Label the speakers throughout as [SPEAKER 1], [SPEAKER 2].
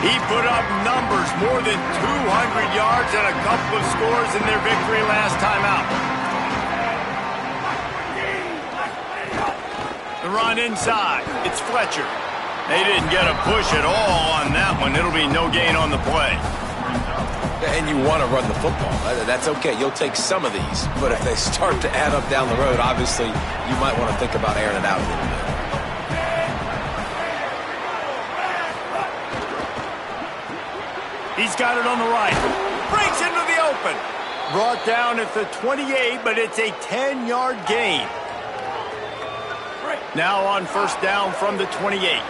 [SPEAKER 1] He put up numbers, more than 200 yards and a couple of scores in their victory last time out. The run inside. It's Fletcher. They didn't get a push at all on that one. It'll be no gain on the play.
[SPEAKER 2] And you want to run the football. That's okay. You'll take some of these. But if they start to add up down the road, obviously, you might want to think about airing it out a little bit.
[SPEAKER 1] He's got it on the right. Breaks into the open. Brought down at the 28, but it's a 10-yard gain. Now on first down from the 28.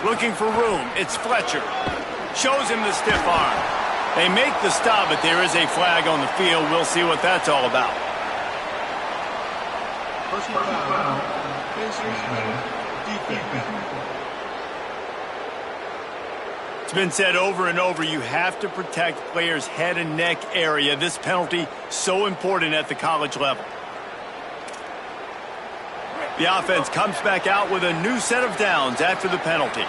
[SPEAKER 1] Looking for room. It's Fletcher. Shows him the stiff arm. They make the stop, but there is a flag on the field. We'll see what that's all about. It's been said over and over, you have to protect players' head and neck area. This penalty, so important at the college level. The offense comes back out with a new set of downs after the penalty.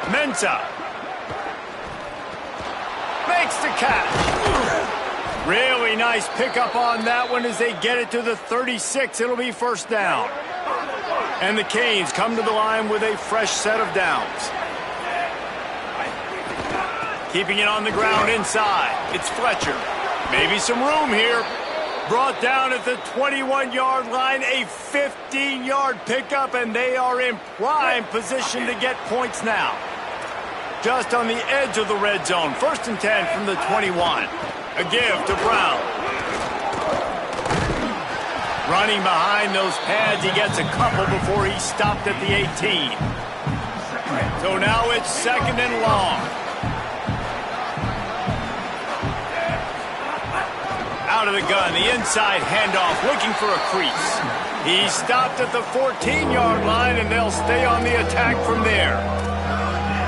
[SPEAKER 1] Mensah makes the catch. Really nice pickup on that one as they get it to the 36. It'll be first down. And the Canes come to the line with a fresh set of downs. Keeping it on the ground inside. It's Fletcher. Maybe some room here. Brought down at the 21-yard line, a 15-yard pickup, and they are in prime position to get points now. Just on the edge of the red zone. First and 10 from the 21. A give to Brown. Running behind those pads, he gets a couple before he stopped at the 18. So now it's second and long. Out of the gun, the inside handoff, looking for a crease. He stopped at the 14-yard line, and they'll stay on the attack from there.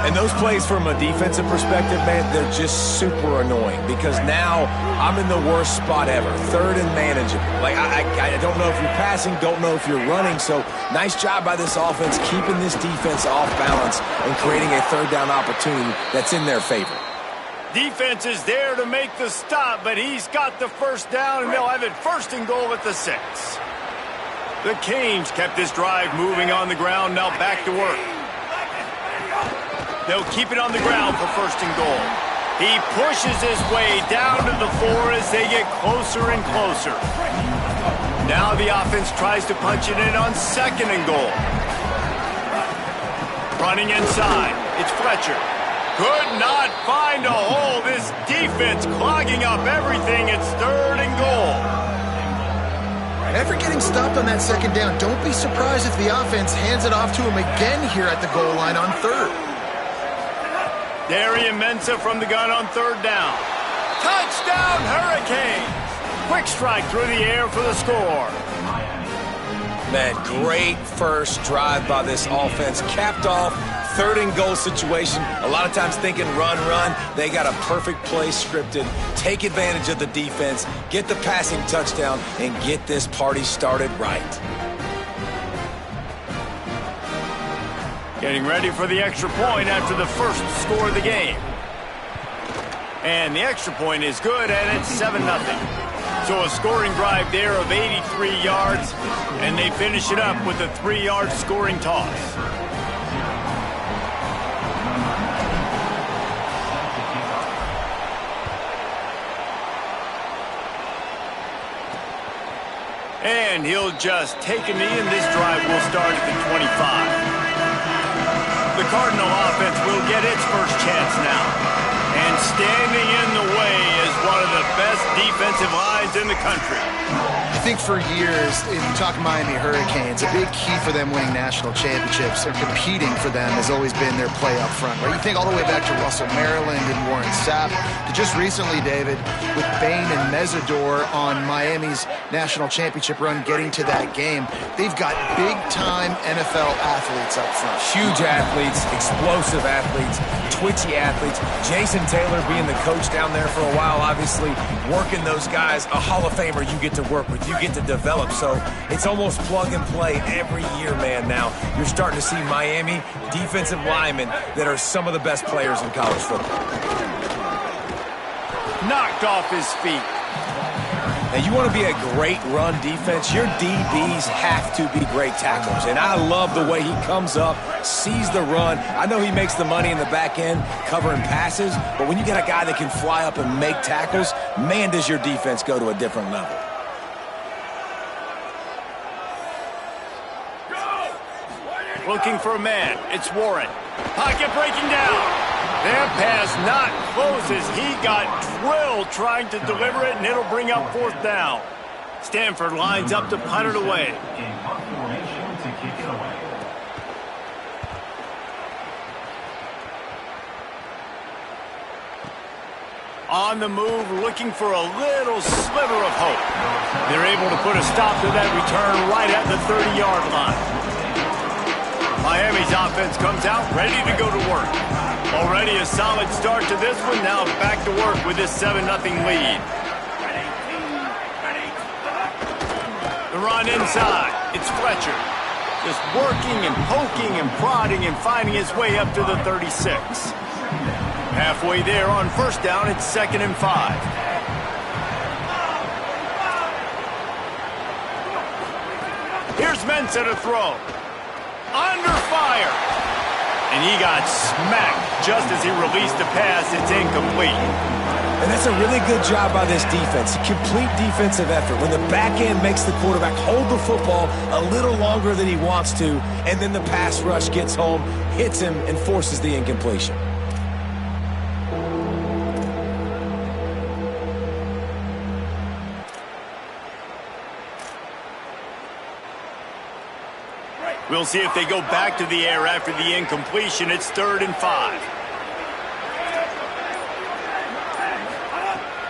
[SPEAKER 2] And those plays from a defensive perspective, man, they're just super annoying because now I'm in the worst spot ever. Third and manageable. Like, I don't know if you're passing, don't know if you're running. So nice job by this offense keeping this defense off balance and creating a third down opportunity that's in their favor.
[SPEAKER 1] Defense is there to make the stop, but he's got the first down, and they'll have it first and goal at the 6. The Canes kept this drive moving on the ground, now back to work. They'll keep it on the ground for first and goal. He pushes his way down to the 4 as they get closer and closer. Now the offense tries to punch it in on second and goal. Running inside, it's Fletcher. Could not find a hole. This defense clogging up everything. It's third and goal.
[SPEAKER 3] After getting stopped on that second down, don't be surprised if the offense hands it off to him again here at the goal line on third.
[SPEAKER 1] Darian Mensah from the gun on third down. Touchdown, Hurricanes! Quick strike through the air for the score.
[SPEAKER 2] Man, great first drive by this offense. Capped off, third and goal situation. A lot of times thinking run, run. They got a perfect play scripted. Take advantage of the defense, get the passing touchdown, and get this party started right.
[SPEAKER 1] Getting ready for the extra point after the first score of the game. And the extra point is good, and it's 7-0. So a scoring drive there of 83 yards, and they finish it up with a 3-yard scoring toss. And he'll just take a knee, and this drive will start at the 25. The Cardinal offense will get its first chance now. And standing in the way is one of the best defensive lines in the country.
[SPEAKER 3] I think for years, if you talk Miami Hurricanes, a big key for them winning national championships or competing for them has always been their play up front. Right? You think all the way back to Russell Maryland and Warren Sapp, to just recently, David, with Bain and Mesidor on Miami's national championship run getting to that game, they've got big-time NFL athletes up front.
[SPEAKER 2] Huge athletes, explosive athletes, twitchy athletes. Jason Jason Taylor being the coach down there for a while, obviously working those guys, a Hall of Famer you get to work with, you get to develop. So it's almost plug and play every year, man. Now you're starting to see Miami defensive linemen that are some of the best players in college football.
[SPEAKER 1] Knocked off his feet.
[SPEAKER 2] Now, you want to be a great run defense, your DBs have to be great tacklers. And I love the way he comes up, sees the run. I know he makes the money in the back end covering passes, but when you get a guy that can fly up and make tackles, man, does your defense go to a different level.
[SPEAKER 1] Looking for a man. It's Warren. Pocket breaking down. That pass not close as he got drilled trying to deliver it, and it'll bring up 4th down. Stanford lines up to punt it away. On the move, looking for a little sliver of hope. They're able to put a stop to that return right at the 30-yard line. Miami's offense comes out ready to go to work. Already a solid start to this one. Now back to work with this 7-0 lead. The run inside. It's Fletcher. Just working and poking and prodding and finding his way up to the 36. Halfway there on 1st down. It's 2nd and 5. Here's Mensah to throw. Under fire. And he got smacked just as he released the pass. It's incomplete.
[SPEAKER 2] And that's a really good job by this defense. Complete defensive effort. When the back end makes the quarterback hold the football a little longer than he wants to, and then the pass rush gets home, hits him, and forces the incompletion.
[SPEAKER 1] We'll see if they go back to the air after the incompletion. It's 3rd and 5.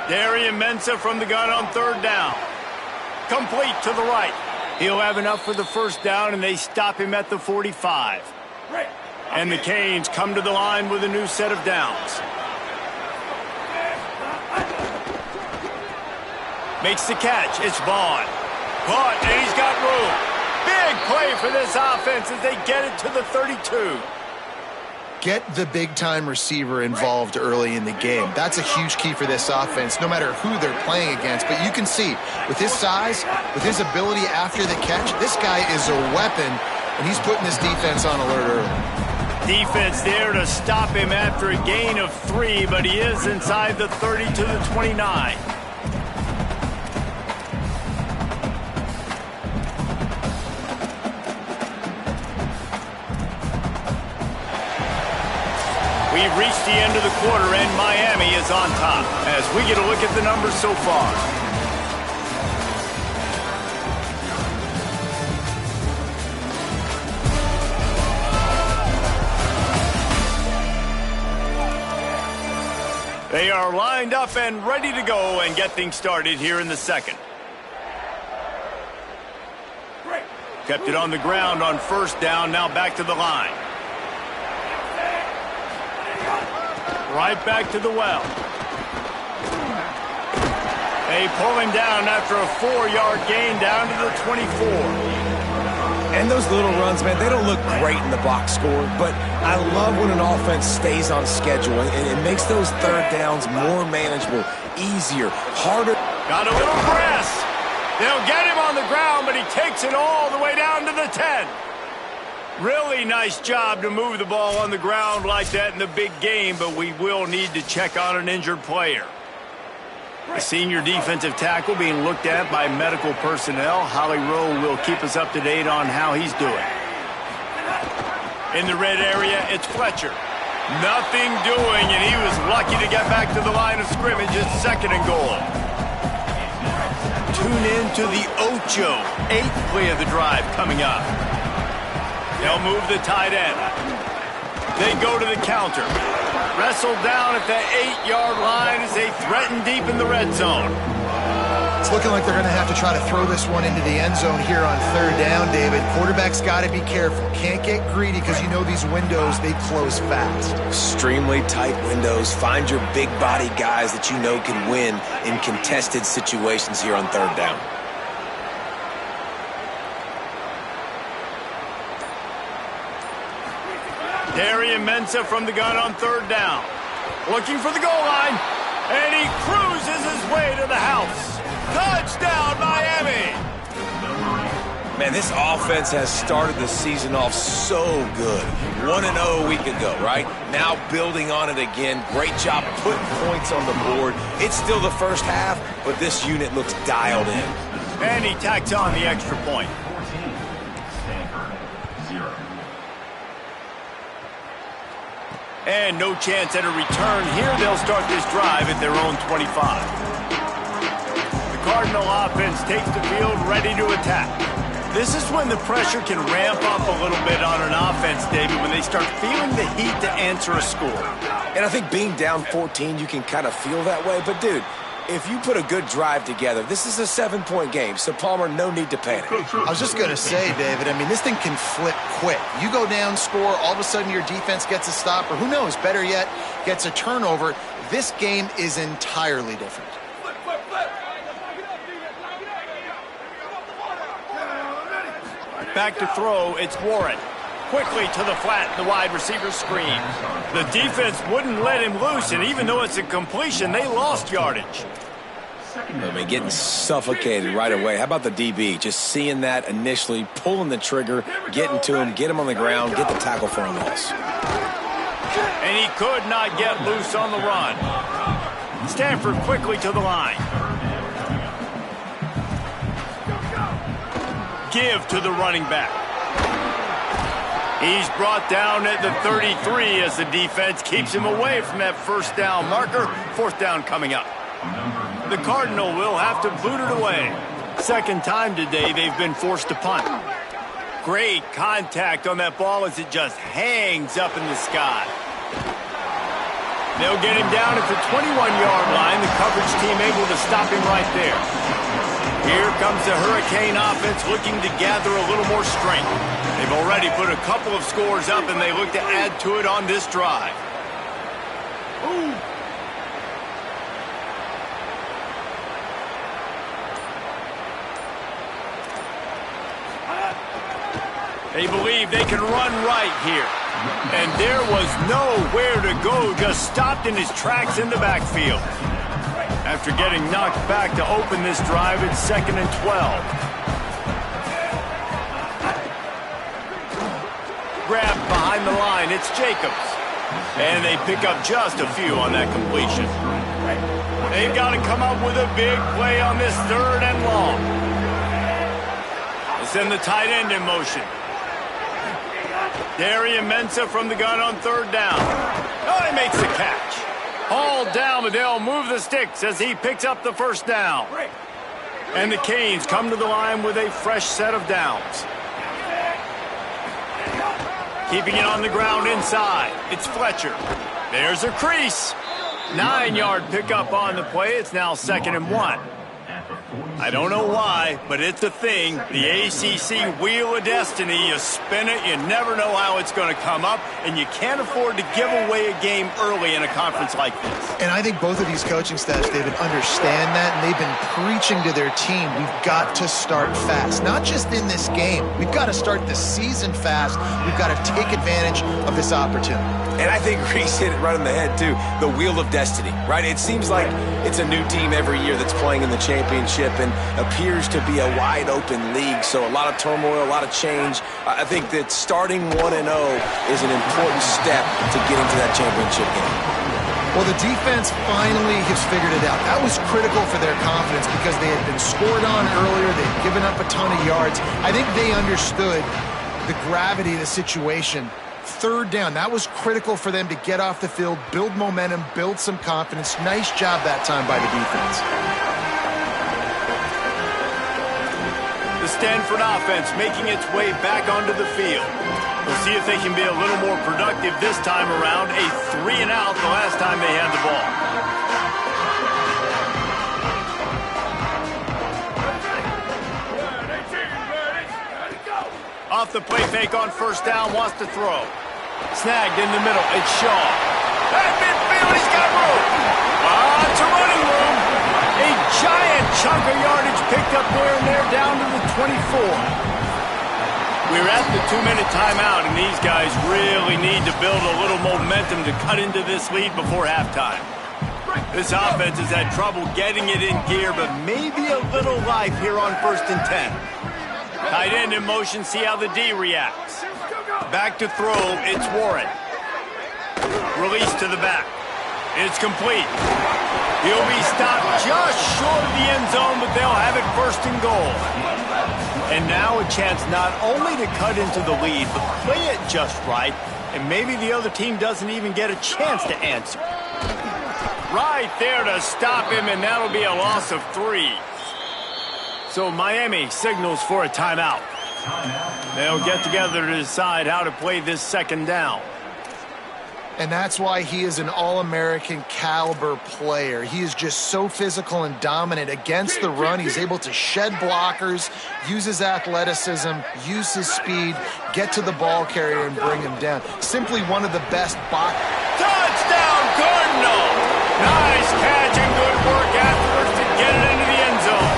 [SPEAKER 1] Darian Mensah from the gun on 3rd down. Complete to the right. He'll have enough for the 1st down, and they stop him at the 45. And the Canes come to the line with a new set of downs. Makes the catch. It's Vaughn. Caught, and he's got room. Big play for this offense as they get it to the 32.
[SPEAKER 3] Get the big-time receiver involved early in the game. That's a huge key for this offense, no matter who they're playing against. But you can see, with his size, with his ability after the catch, this guy is a weapon, and he's putting this defense on alert early.
[SPEAKER 1] Defense there to stop him after a gain of 3, but he is inside the 30 to the 29. We've reached the end of the quarter, and Miami is on top as we get a look at the numbers so far. They are lined up and ready to go and get things started here in the 2nd. Kept it on the ground on 1st down, now back to the line. Right back to the well. They pull him down after a 4-yard gain down to the 24.
[SPEAKER 2] And those little runs, man, they don't look great in the box score, but I love when an offense stays on schedule, and it makes those 3rd downs more manageable, easier, harder.
[SPEAKER 1] Got a little press. They'll get him on the ground, but he takes it all the way down to the 10. Really nice job to move the ball on the ground like that in the big game, but we will need to check on an injured player. The senior defensive tackle being looked at by medical personnel. Holly Rowe will keep us up to date on how he's doing. In the red area, it's Fletcher. Nothing doing, and he was lucky to get back to the line of scrimmage. It's 2nd and goal. Tune in to the Ocho, 8th play of the drive coming up. They'll move the tight end. They go to the counter. Wrestled down at the 8-yard line as they threaten deep in the red zone.
[SPEAKER 3] It's looking like they're going to have to try to throw this one into the end zone here on third down, David. Quarterback's got to be careful. Can't get greedy because you know these windows, they close fast.
[SPEAKER 2] Extremely tight windows. Find your big body guys that you know can win in contested situations here on third down.
[SPEAKER 1] Darian Mensah from the gun on third down. Looking for the goal line. And he cruises his way to the house. Touchdown, Miami!
[SPEAKER 2] Man, this offense has started the season off so good. 1-0 a week ago, right? Now building on it again. Great job putting points on the board. It's still the first half, but this unit looks dialed in.
[SPEAKER 1] And he tacks on the extra point. And no chance at a return here. They'll start this drive at their own 25. The Cardinal offense takes the field ready to attack. This is when the pressure can ramp up a little bit on an offense, David, when they start feeling the heat to answer a score.
[SPEAKER 2] And I think being down 14, you can kind of feel that way. But, dude, if you put a good drive together, this is a 7-point game. So, Palmer, no need to panic.
[SPEAKER 3] I was just going to say, David, I mean, this thing can flip quick. You go down, score, all of a sudden your defense gets a stop, or who knows, better yet, gets a turnover. This game is entirely different.
[SPEAKER 1] Back to throw, it's Warren. Quickly to the flat, the wide receiver screen. The defense wouldn't let him loose, and even though it's a completion, they lost yardage.
[SPEAKER 2] I mean, getting suffocated right away. How about the DB? Just seeing that initially, pulling the trigger, getting to him, get him on the ground, get the tackle for a loss.
[SPEAKER 1] And he could not get loose on the run. Stanford quickly to the line. Give to the running back. He's brought down at the 33 as the defense keeps him away from that first down marker. Fourth down coming up. The Cardinal will have to boot it away. Second time today they've been forced to punt. Great contact on that ball as it just hangs up in the sky. They'll get him down at the 21-yard line. The coverage team able to stop him right there. Here comes the Hurricane offense looking to gather a little more strength. They've already put a couple of scores up, and they look to add to it on this drive. They believe they can run right here. And there was nowhere to go, just stopped in his tracks in the backfield. After getting knocked back to open this drive, it's 2nd and 12. Grabbed behind the line, it's Jacobs. And they pick up just a few on that completion. They've got to come up with a big play on this 3rd and long. They send the tight end in motion. Darian Mensah from the gun on 3rd down. Oh, he makes the catch. Hauled down, but they'll move the sticks as he picks up the first down. And the Canes come to the line with a fresh set of downs. Keeping it on the ground inside, it's Fletcher. There's a crease. 9-yard pickup on the play. It's now 2nd and 1. I don't know why, but it's a thing. The ACC Wheel of Destiny, you spin it, you never know how it's going to come up, and you can't afford to give away a game early in a conference like this.
[SPEAKER 3] And I think both of these coaching staffs, David, understand that, and they've been preaching to their team, we've got to start fast. Not just in this game. We've got to start the season fast. We've got to take advantage of this opportunity.
[SPEAKER 2] And I think Reese hit it right on the head, too. The Wheel of Destiny, right? It seems like it's a new team every year that's playing in the championship and appears to be a wide-open league. So a lot of turmoil, a lot of change. I think that starting 1-0 is an important step to getting to that championship game.
[SPEAKER 3] Well, the defense finally has figured it out. That was critical for their confidence because they had been scored on earlier. They had given up a ton of yards. I think they understood the gravity of the situation. 3rd down, that was critical for them to get off the field, build momentum, build some confidence. Nice job that time by the defense.
[SPEAKER 1] The Stanford offense making its way back onto the field. We'll see if they can be a little more productive this time around. A 3-and-out the last time they had the ball. Off the play fake on first down, wants to throw. Snagged in the middle, it's Shaw. At midfield, he's got room. Lots of running room. A giant chunk of yardage picked up there, and they're down to the 24. We're at the 2-minute timeout, and these guys really need to build a little momentum to cut into this lead before halftime. This offense has had trouble getting it in gear, but maybe a little life here on 1st and 10. Tight end in motion, see how the D reacts. Back to throw, it's Warren. Release to the back. It's complete. He'll be stopped just short of the end zone, but they'll have it 1st and goal. And now a chance not only to cut into the lead, but play it just right, and maybe the other team doesn't even get a chance to answer. Right there to stop him, and that'll be a loss of 3. So Miami signals for a timeout. They'll get together to decide how to play this 2nd down.
[SPEAKER 3] And that's why he is an All-American caliber player. He is just so physical and dominant against the run. He's able to shed blockers, use his athleticism, use his speed, get to the ball carrier and bring him down. Simply one of the best box.
[SPEAKER 1] Touchdown, Cardinal! Nice catch and good work afterwards to get it into the end zone.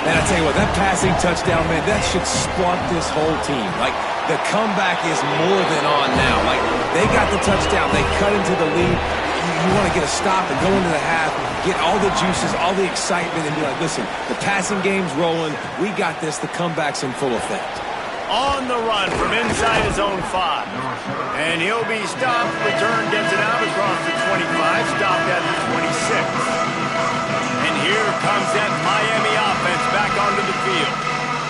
[SPEAKER 2] Man, I tell you what, that passing touchdown, man, that should spark this whole team. Like, the comeback is more than on now. Like, they got the touchdown. They cut into the lead. You want to get a stop and go into the half, get all the juices, all the excitement, and be like, listen, the passing game's rolling. We got this. The comeback's in full effect.
[SPEAKER 1] On the run from inside his own 5. And he'll be stopped. Return gets it out across the 25. Stopped at the 26. And here comes that Miami offense back onto the field.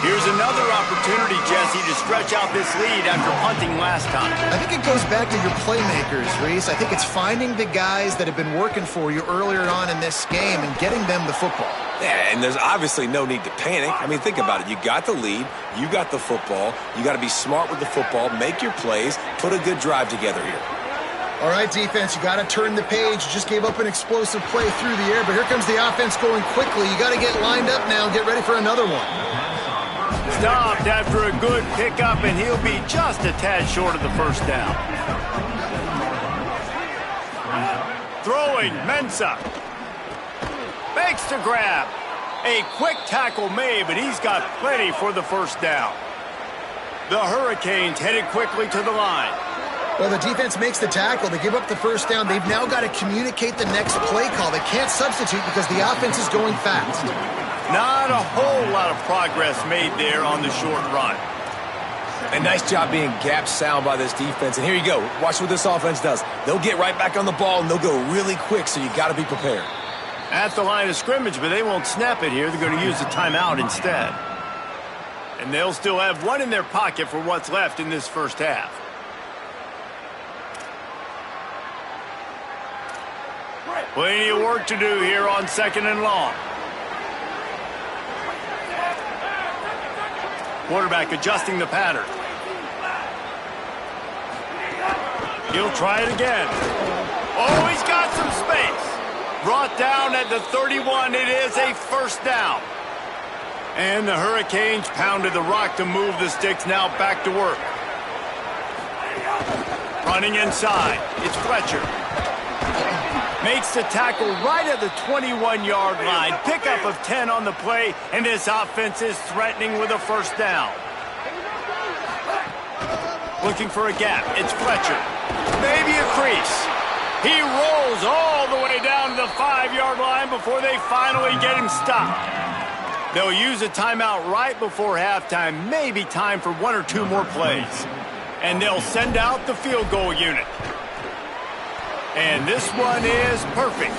[SPEAKER 1] Here's another opportunity, Jesse, to stretch out this lead after punting last time.
[SPEAKER 3] I think it goes back to your playmakers, Reese. I think it's finding the guys that have been working for you earlier on in this game and getting them the football.
[SPEAKER 2] Yeah, and there's obviously no need to panic. I mean, think about it. You got the lead. You got the football. You got to be smart with the football, make your plays, put a good drive together here.
[SPEAKER 3] All right, defense, you got to turn the page. You just gave up an explosive play through the air, but here comes the offense going quickly. You got to get lined up now and get ready for another one.
[SPEAKER 1] Stopped after a good pickup, and he'll be just a tad short of the 1st down. Throwing, Mensah. Makes the grab. A quick tackle made, but he's got plenty for the 1st down. The Hurricanes headed quickly to the line.
[SPEAKER 3] Well, the defense makes the tackle. They give up the 1st down. They've now got to communicate the next play call. They can't substitute because the offense is going fast.
[SPEAKER 1] Not a whole lot of progress made there on the short run.
[SPEAKER 2] And nice job being gap sound by this defense. And here you go. Watch what this offense does. They'll get right back on the ball, and they'll go really quick, so you got to be prepared.
[SPEAKER 1] At the line of scrimmage, but they won't snap it here. They're going to use the timeout instead. And they'll still have one in their pocket for what's left in this 1st half. Plenty of work to do here on 2nd and long. Quarterback adjusting the pattern. He'll try it again. Oh, he's got some space. Brought down at the 31. It is a 1st down. And the Hurricanes pounded the rock to move the sticks. Now back to work. Running inside. It's Fletcher. Makes the tackle right at the 21-yard line. Pickup of 10 on the play, and this offense is threatening with a 1st down. Looking for a gap. It's Fletcher. Maybe a crease. He rolls all the way down to the 5-yard line before they finally get him stopped. They'll use a timeout right before halftime. Maybe time for 1 or 2 more plays. And they'll send out the field goal unit. And this one is perfect.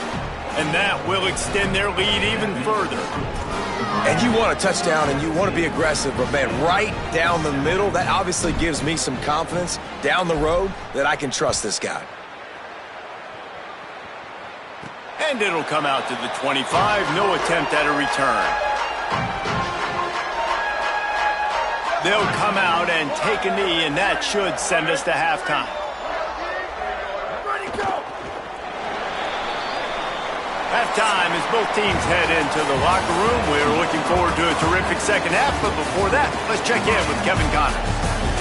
[SPEAKER 1] And that will extend their lead even further.
[SPEAKER 2] And you want a touchdown and you want to be aggressive, but man, right down the middle, that obviously gives me some confidence down the road that I can trust this guy.
[SPEAKER 1] And it'll come out to the 25. No attempt at a return. They'll come out and take a knee, and that should send us to halftime. Halftime as both teams head into the locker room. We're looking forward to a terrific second half, but before that, let's check in with Kevin Connors.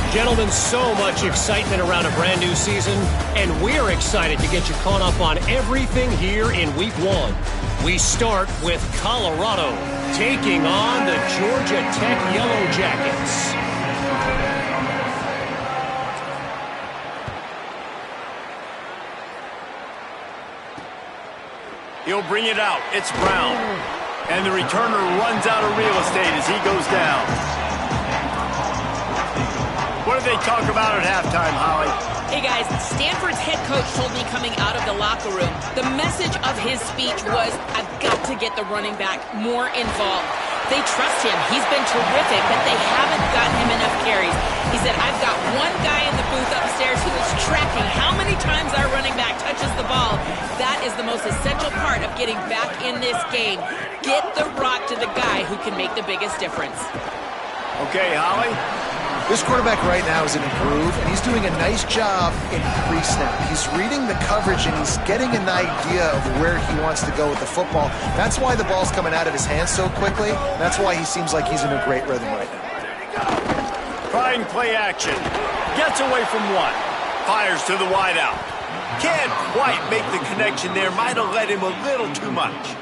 [SPEAKER 4] Gentlemen, so much excitement around a brand new season, and we're excited to get you caught up on everything here in Week 1. We start with Colorado taking on the Georgia Tech Yellow Jackets.
[SPEAKER 1] He'll bring it out. It's Brown. And the returner runs out of real estate as he goes down. What did they talk about at halftime, Holly?
[SPEAKER 5] Hey, guys, Stanford's head coach told me coming out of the locker room, the message of his speech was, I've got to get the running back more involved. They trust him. He's been terrific, but they haven't gotten him enough carries. He said, I've got one guy in the booth upstairs who is tracking how many times our running back touches the ball. That is the most essential part of getting back in this game. Get the rock to the guy who can make the biggest difference.
[SPEAKER 1] Okay, Holly.
[SPEAKER 3] This quarterback right now is in a groove, and he's doing a nice job in pre-snap. He's reading the coverage, and he's getting an idea of where he wants to go with the football. That's why the ball's coming out of his hands so quickly. That's why he seems like he's in a great rhythm right now.
[SPEAKER 1] Trying play action. Gets away from one. Fires to the wideout. Can't quite make the connection there. Might have led him a little too much.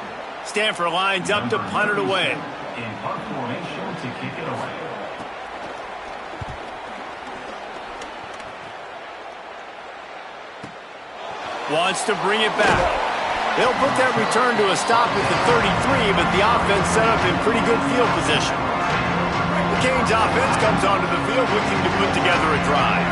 [SPEAKER 1] Stanford lines up to punt it away.
[SPEAKER 6] In punt formation to kick it away.
[SPEAKER 1] Wants to bring it back. They'll put that return to a stop at the 33, but the offense set up in pretty good field position. The Canes offense comes onto the field looking to put together a drive.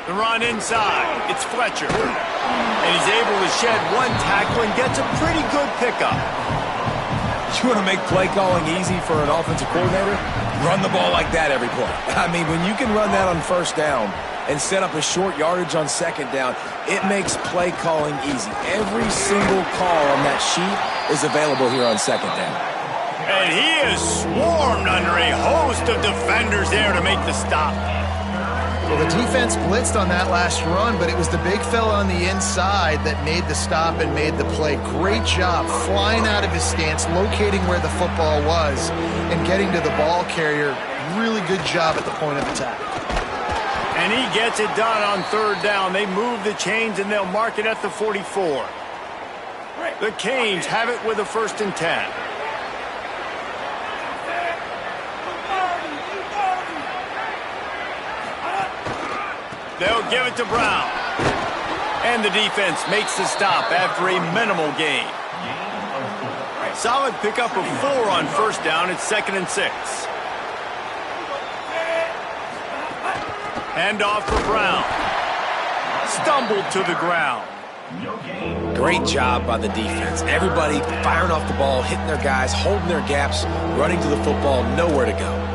[SPEAKER 1] The run inside. It's Fletcher. And he's able to shed one tackle and gets a pretty good pickup.
[SPEAKER 2] You want to make play calling easy for an offensive coordinator? Run the ball like that every play. I mean, when you can run that on first down and set up a short yardage on second down, it makes play calling easy. Every single call on that sheet is available here on second down.
[SPEAKER 1] And he is swarmed under a host of defenders there to make the stop.
[SPEAKER 3] Well, the defense blitzed on that last run, but it was the big fella on the inside that made the stop and made the play. Great job flying out of his stance, locating where the football was, and getting to the ball carrier. Really good job at the point of attack.
[SPEAKER 1] And he gets it done on third down. They move the chains, and they'll mark it at the 44. The Canes have it with a 1st and 10. They'll give it to Brown. And the defense makes the stop after a minimal gain. Solid pickup of 4 on first down. It's 2nd and 6. Handoff for Brown. Stumbled to the ground.
[SPEAKER 2] Great job by the defense. Everybody firing off the ball, hitting their guys, holding their gaps, running to the football, nowhere to go.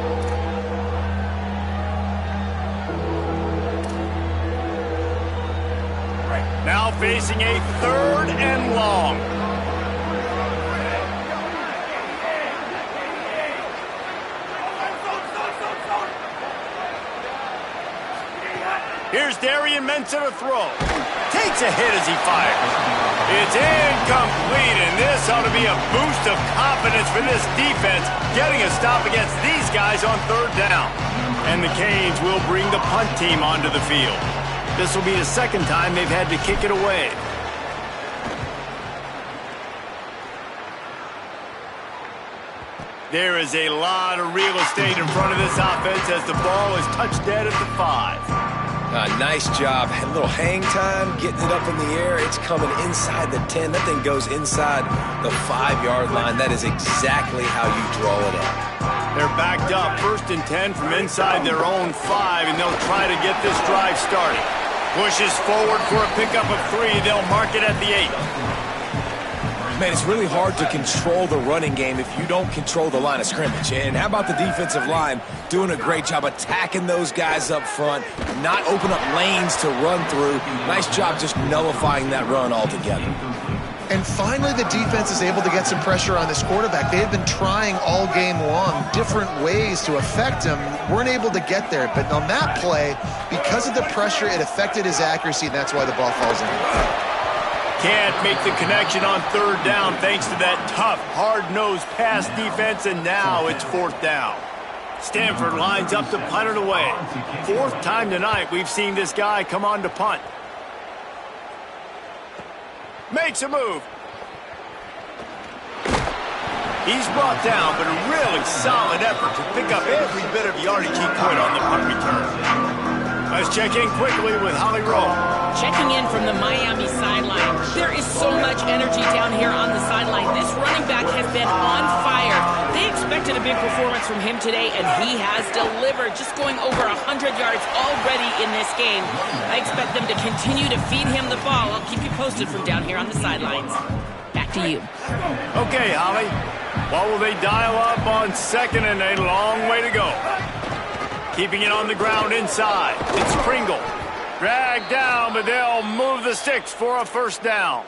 [SPEAKER 1] Now facing a 3rd and long. Here's Darian Mensah to throw. Takes a hit as he fires. It's incomplete, and this ought to be a boost of confidence for this defense, getting a stop against these guys on 3rd down. And the Canes will bring the punt team onto the field. This will be the 2nd time they've had to kick it away. There is a lot of real estate in front of this offense as the ball is touched dead at the 5.
[SPEAKER 2] Nice job. A little hang time, getting it up in the air. It's coming inside the 10. That thing goes inside the 5-yard line. That is exactly how you draw it up.
[SPEAKER 1] They're backed up 1st and 10 from inside their own 5, and they'll try to get this drive started. Pushes forward for a pickup of 3. They'll mark it at the 8.
[SPEAKER 2] Man, it's really hard to control the running game if you don't control the line of scrimmage. And how about the defensive line doing a great job attacking those guys up front, not open up lanes to run through. Nice job just nullifying that run altogether.
[SPEAKER 3] And finally, the defense is able to get some pressure on this quarterback. They have been trying all game long different ways to affect him. Weren't able to get there. But on that play, because of the pressure, it affected his accuracy, and that's why the ball falls in.
[SPEAKER 1] Can't make the connection on third down thanks to that tough, hard-nosed pass defense, and now it's fourth down. Stanford lines up to punt it away. Fourth time tonight we've seen this guy come on to punt. Makes a move. He's brought down, but a really solid effort to pick up every bit of yardage he could on the punt return. Let's check in quickly with Holly Rowe.
[SPEAKER 5] Checking in from the Miami sideline. There is so much energy down here on the sideline. This running back has been on fire. They expected a big performance from him today, and he has delivered, just going over 100 yards already in this game. I expect them to continue to feed him the ball. I'll keep you posted from down here on the sidelines. Back to you.
[SPEAKER 1] Okay, Holly. What will they dial up on second and a long way to go? Keeping it on the ground inside. It's Pringle. Dragged down, but they'll move the sticks for a first down.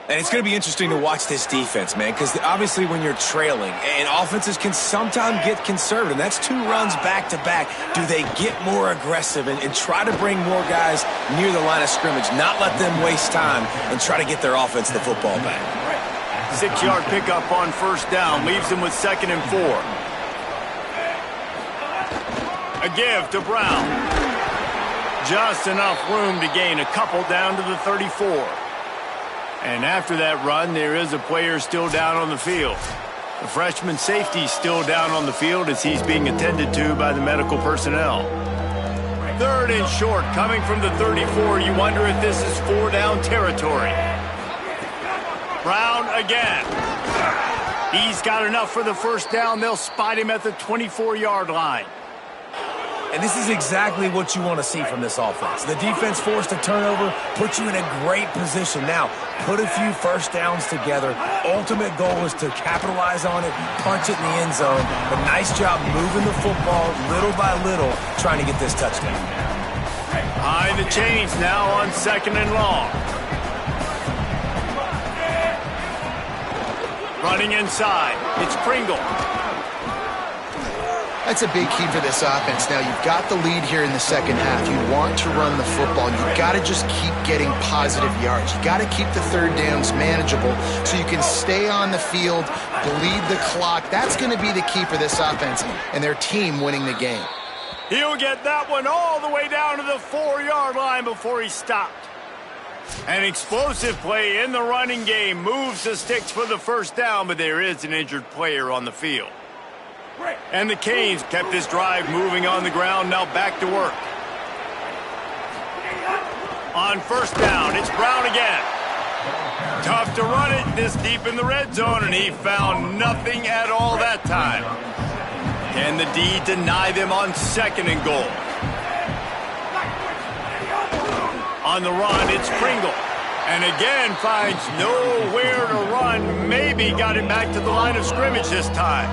[SPEAKER 2] And it's going to be interesting to watch this defense, man, because obviously when you're trailing, and offenses can sometimes get conservative. That's 2 runs back-to-back. Do they get more aggressive and try to bring more guys near the line of scrimmage, not let them waste time, and try to get their offense the football back?
[SPEAKER 1] 6-yard pickup on first down leaves them with 2nd and 4. A give to Brown. Just enough room to gain a couple down to the 34. And after that run, there is a player still down on the field. The freshman safety still down on the field as he's being attended to by the medical personnel. 3rd and short coming from the 34. You wonder if this is 4-down territory. Brown again. He's got enough for the first down. They'll spot him at the 24-yard line.
[SPEAKER 2] And this is exactly what you want to see from this offense. The defense forced a turnover, puts you in a great position. Now, put a few first downs together. Ultimate goal is to capitalize on it, punch it in the end zone. But nice job moving the football little by little, trying to get this touchdown.
[SPEAKER 1] High the chains now on 2nd and long. Running inside. It's Pringle.
[SPEAKER 3] That's a big key for this offense. Now, you've got the lead here in the second half. You want to run the football. You've got to just keep getting positive yards. You've got to keep the third downs manageable so you can stay on the field, bleed the clock. That's going to be the key for this offense and their team winning the game.
[SPEAKER 1] He'll get that one all the way down to the 4-yard line before he stopped. An explosive play in the running game moves the sticks for the first down, but there is an injured player on the field. And the Canes kept this drive moving on the ground, now back to work. On first down, it's Brown again. Tough to run it this deep in the red zone, and he found nothing at all that time. Can the D deny them on 2nd and goal? On the run, it's Pringle. And again finds nowhere to run. Maybe got it back to the line of scrimmage this time.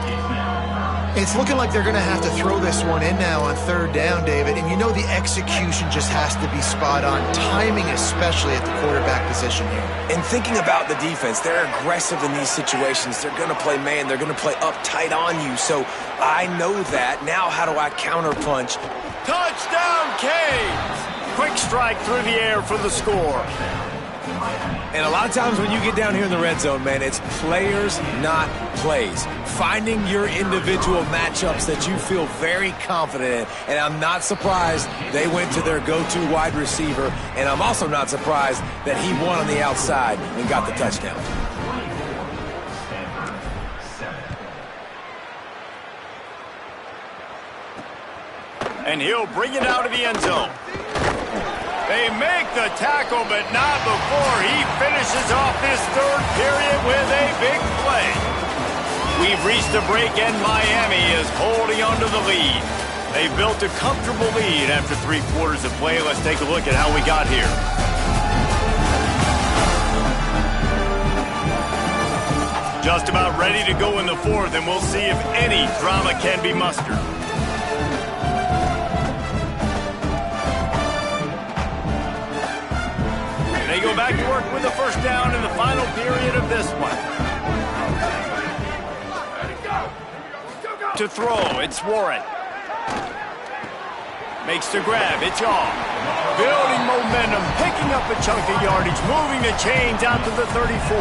[SPEAKER 3] It's looking like they're going to have to throw this one in now on 3rd down, David. And you know the execution just has to be spot on. Timing especially at the quarterback position here.
[SPEAKER 2] And thinking about the defense, they're aggressive in these situations. They're going to play man. They're going to play uptight on you. So I know that. Now how do I counterpunch?
[SPEAKER 1] Touchdown, Canes! Quick strike through the air for the score.
[SPEAKER 2] And a lot of times when you get down here in the red zone, man, it's players, not plays. Finding your individual matchups that you feel very confident in. And I'm not surprised they went to their go-to wide receiver. And I'm also not surprised that he won on the outside and got the touchdown.
[SPEAKER 1] And he'll bring it out of the end zone. They make the tackle, but not before he finishes off this 3rd period with a big play. We've reached a break, and Miami is holding on to the lead. They've built a comfortable lead after 3 quarters of play. Let's take a look at how we got here. Just about ready to go in the 4th, and we'll see if any drama can be mustered. They go back to work with the first down in the final period of this one. To throw, it's Warren. Makes the grab, it's off. Building momentum, picking up a chunk of yardage, moving the chains out to the 34.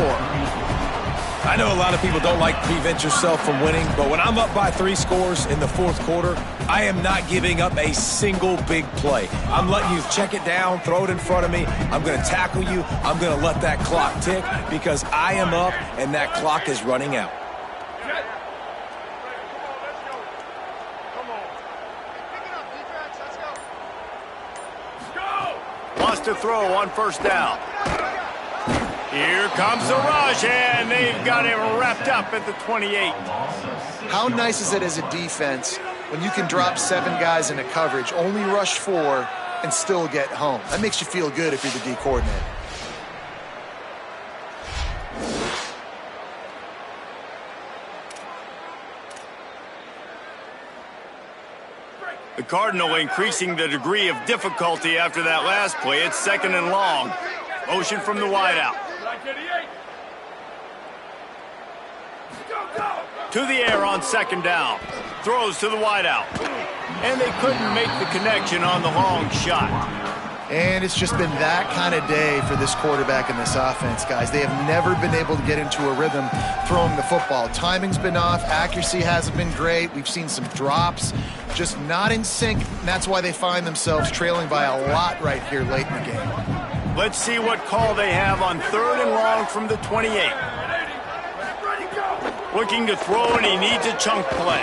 [SPEAKER 2] I know a lot of people don't like to prevent yourself from winning, but when I'm up by 3 scores in the fourth quarter, I am not giving up a single big play. I'm letting you check it down, throw it in front of me. I'm going to tackle you. I'm going to let that clock tick because I am up and that clock is running out.
[SPEAKER 1] Wants to throw on first down. Here comes the rush, and they've got him wrapped up at the 28.
[SPEAKER 3] How nice is it as a defense when you can drop 7 guys into coverage, only rush 4, and still get home? That makes you feel good if you're the D coordinator.
[SPEAKER 1] The Cardinal increasing the degree of difficulty after that last play. It's 2nd and long. Motion from the wideout. To the air on 2nd down. Throws to the wideout. And they couldn't make the connection on the long shot.
[SPEAKER 3] And it's just been that kind of day for this quarterback and this offense, guys. They have never been able to get into a rhythm throwing the football. Timing's been off. Accuracy hasn't been great. We've seen some drops, just not in sync. And that's why they find themselves trailing by a lot right here late in the game.
[SPEAKER 1] Let's see what call they have on 3rd and long from the 28. Looking to throw, and he needs a chunk play.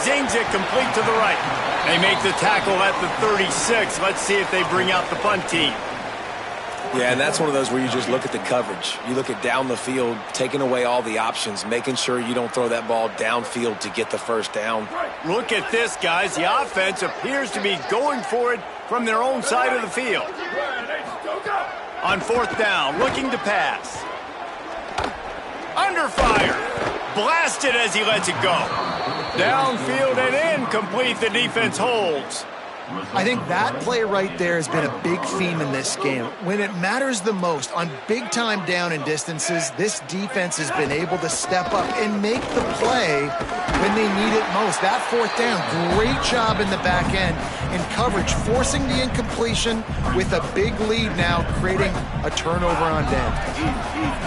[SPEAKER 1] Zings it complete to the right. They make the tackle at the 36. Let's see if they bring out the punt team.
[SPEAKER 2] Yeah, and that's one of those where you just look at the coverage. You look at down the field, taking away all the options, making sure you don't throw that ball downfield to get the first down.
[SPEAKER 1] Look at this, guys. The offense appears to be going for it from their own side of the field. On 4th down, looking to pass. Under fire. Blasted as he lets it go. Downfield and incomplete. The defense holds.
[SPEAKER 3] I think that play right there has been a big theme in this game. When it matters the most, on big-time down and distances, this defense has been able to step up and make the play when they need it most. That 4th down, great job in the back end in coverage, forcing the incompletion with a big lead now, creating a turnover on down.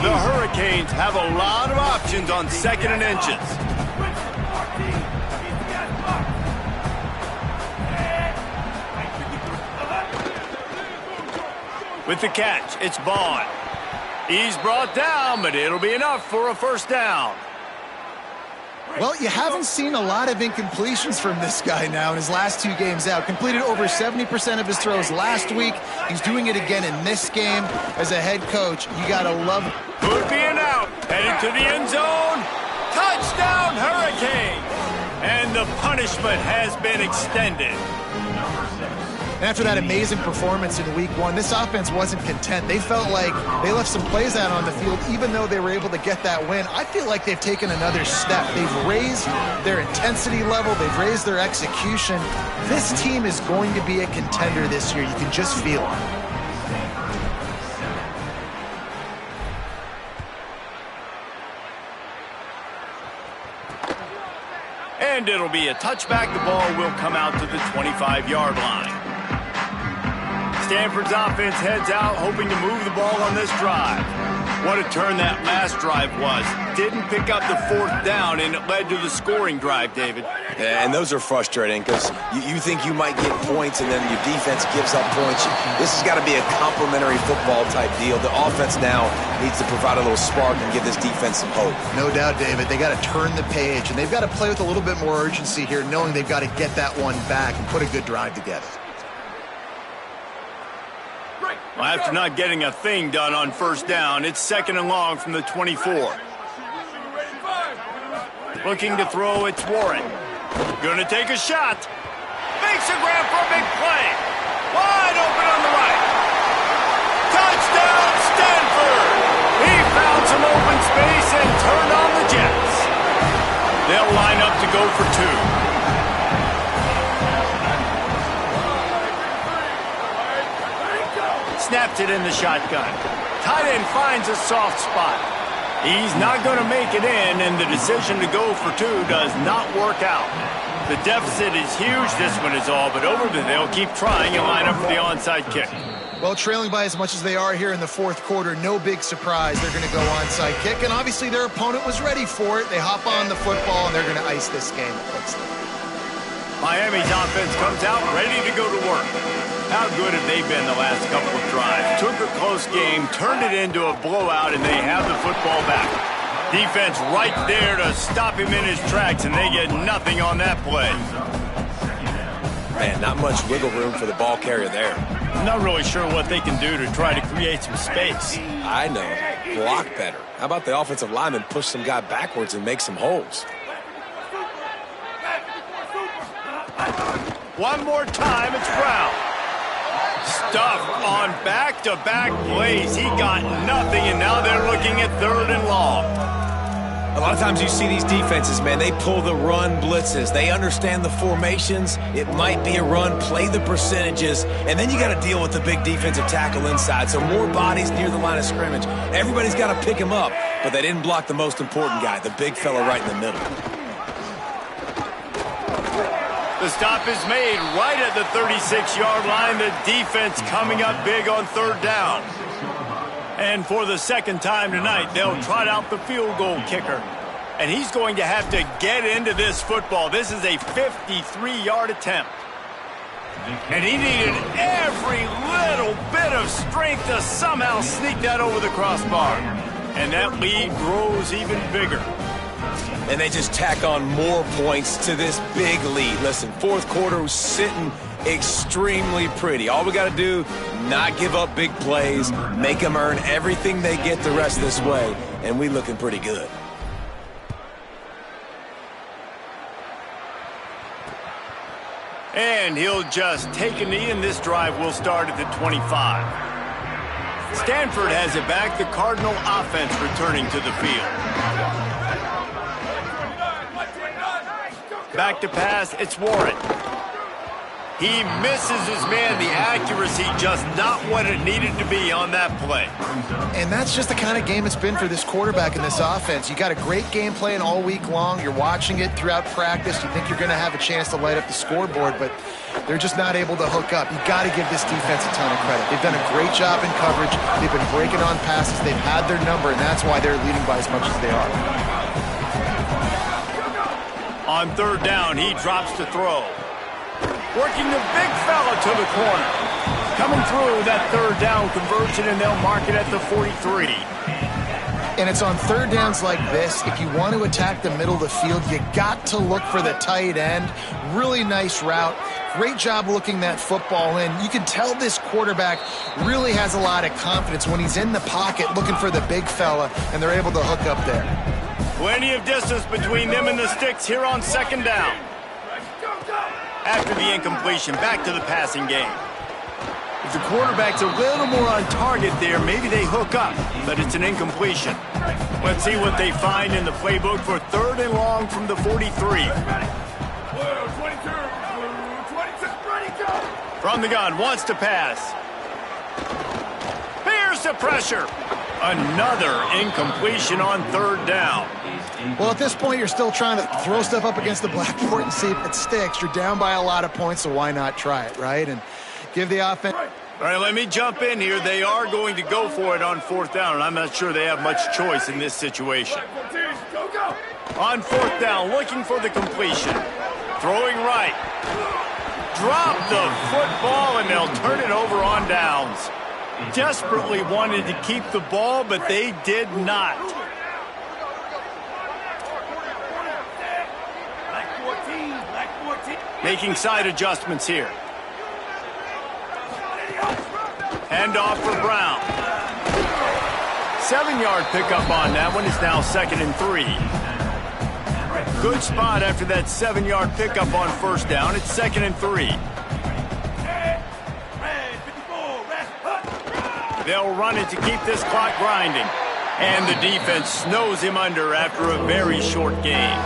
[SPEAKER 1] The Hurricanes have a lot of options on 2nd and inches. With the catch, it's Vaughn. He's brought down, but it'll be enough for a first down.
[SPEAKER 3] Well, you haven't seen a lot of incompletions from this guy now in his last 2 games out. Completed over 70% of his throws last week. He's doing it again in this game. As a head coach, you got to love it.
[SPEAKER 1] Could be an out. Headed to the end zone. Touchdown, Hurricane. And the punishment has been extended.
[SPEAKER 3] After that amazing performance in week 1, this offense wasn't content. They felt like they left some plays out on the field, even though they were able to get that win. I feel like they've taken another step. They've raised their intensity level. They've raised their execution. This team is going to be a contender this year. You can just feel it.
[SPEAKER 1] And it'll be a touchback. The ball will come out to the 25-yard line. Stanford's offense heads out, hoping to move the ball on this drive. What a turn that last drive was. Didn't pick up the 4th down, and it led to the scoring drive, David.
[SPEAKER 2] Yeah, and those are frustrating because you think you might get points, and then your defense gives up points. This has got to be a complementary football type deal. The offense now needs to provide a little spark and give this defense some hope.
[SPEAKER 3] No doubt, David. They got to turn the page, and they've got to play with a little bit more urgency here, knowing they've got to get that one back and put a good drive together.
[SPEAKER 1] Well, after not getting a thing done on first down, it's 2nd and long from the 24. Looking to throw, it's Warren. Gonna take a shot. Makes a grab for a big play. Wide open on the right. Touchdown, Stanford! He found some open space and turned on the Jets. They'll line up to go for 2. Snaps it in the shotgun. Tight end finds a soft spot. He's not going to make it in, and the decision to go for 2 does not work out. The deficit is huge. This one is all but over, but they'll keep trying and line up for the onside kick.
[SPEAKER 3] Well, trailing by as much as they are here in the fourth quarter, no big surprise. They're going to go onside kick, and obviously their opponent was ready for it. They hop on the football, and they're going to ice this game, it looks like.
[SPEAKER 1] Miami's offense comes out ready to go to work. How good have they been the last couple of drives? Took a close game, turned it into a blowout, and they have the football back. Defense right there to stop him in his tracks, and they get nothing on that play.
[SPEAKER 2] Man, not much wiggle room for the ball carrier there.
[SPEAKER 1] I'm not really sure what they can do to try to create some space.
[SPEAKER 2] I know. Block better. How about the offensive lineman push some guy backwards and make some holes?
[SPEAKER 1] One more time, it's Brown. Stuffed on back-to-back plays. He got nothing, and now they're looking at 3rd and long.
[SPEAKER 2] A lot of times you see these defenses, man, they pull the run blitzes. They understand the formations. It might be a run, play the percentages, and then you got to deal with the big defensive tackle inside. So more bodies near the line of scrimmage. Everybody's got to pick him up, but they didn't block the most important guy, the big fella right in the middle.
[SPEAKER 1] The stop is made right at the 36-yard line. The defense coming up big on 3rd down. And for the second time tonight, they'll trot out the field goal kicker. And he's going to have to get into this football. This is a 53-yard attempt. And he needed every little bit of strength to somehow sneak that over the crossbar. And that lead grows even bigger.
[SPEAKER 2] And they just tack on more points to this big lead. Listen, fourth quarter was sitting extremely pretty. All we got to do, not give up big plays, make them earn everything they get the rest of this way, and we looking pretty good.
[SPEAKER 1] And he'll just take a knee, and this drive will start at the 25. Stanford has it back. The Cardinal offense returning to the field. Back to pass, it's Warren. He misses his man. The accuracy just not what it needed to be on that play.
[SPEAKER 3] And that's just the kind of game it's been for this quarterback in this offense. You got a great game plan all week long. You're watching it throughout practice. You think you're going to have a chance to light up the scoreboard, but they're just not able to hook up. You got to give this defense a ton of credit. They've done a great job in coverage. They've been breaking on passes. They've had their number, and that's why they're leading by as much as they are.
[SPEAKER 1] On 3rd down, he drops to throw. Working the big fella to the corner. Coming through that 3rd down conversion, and they'll mark it at the 43.
[SPEAKER 3] And it's on 3rd downs like this. If you want to attack the middle of the field, you got to look for the tight end. Really nice route. Great job looking that football in. You can tell this quarterback really has a lot of confidence when he's in the pocket looking for the big fella, and they're able to hook up there.
[SPEAKER 1] Plenty of distance between them and the sticks here on 2nd down. After the incompletion, back to the passing game. If the quarterback's a little more on target there, maybe they hook up, but it's an incompletion. Let's see what they find in the playbook for 3rd and long from the 43. From the gun, wants to pass. Here's the pressure. Another incompletion on 3rd down.
[SPEAKER 3] Well, at this point, you're still trying to throw stuff up against the blackboard and see if it sticks. You're down by a lot of points, so why not try it, right? And give the offense...
[SPEAKER 1] All right, let me jump in here. They are going to go for it on 4th down, and I'm not sure they have much choice in this situation. On 4th down, looking for the completion. Throwing right. Drop the football, and they'll turn it over on downs. Desperately wanted to keep the ball, but they did not. Making side adjustments here. Handoff for Brown. 7-yard pickup on that one. It's now 2nd and 3. Good spot after that 7-yard pickup on 1st down. It's 2nd and 3. They'll run it to keep this clock grinding. And the defense snows him under after a very short game.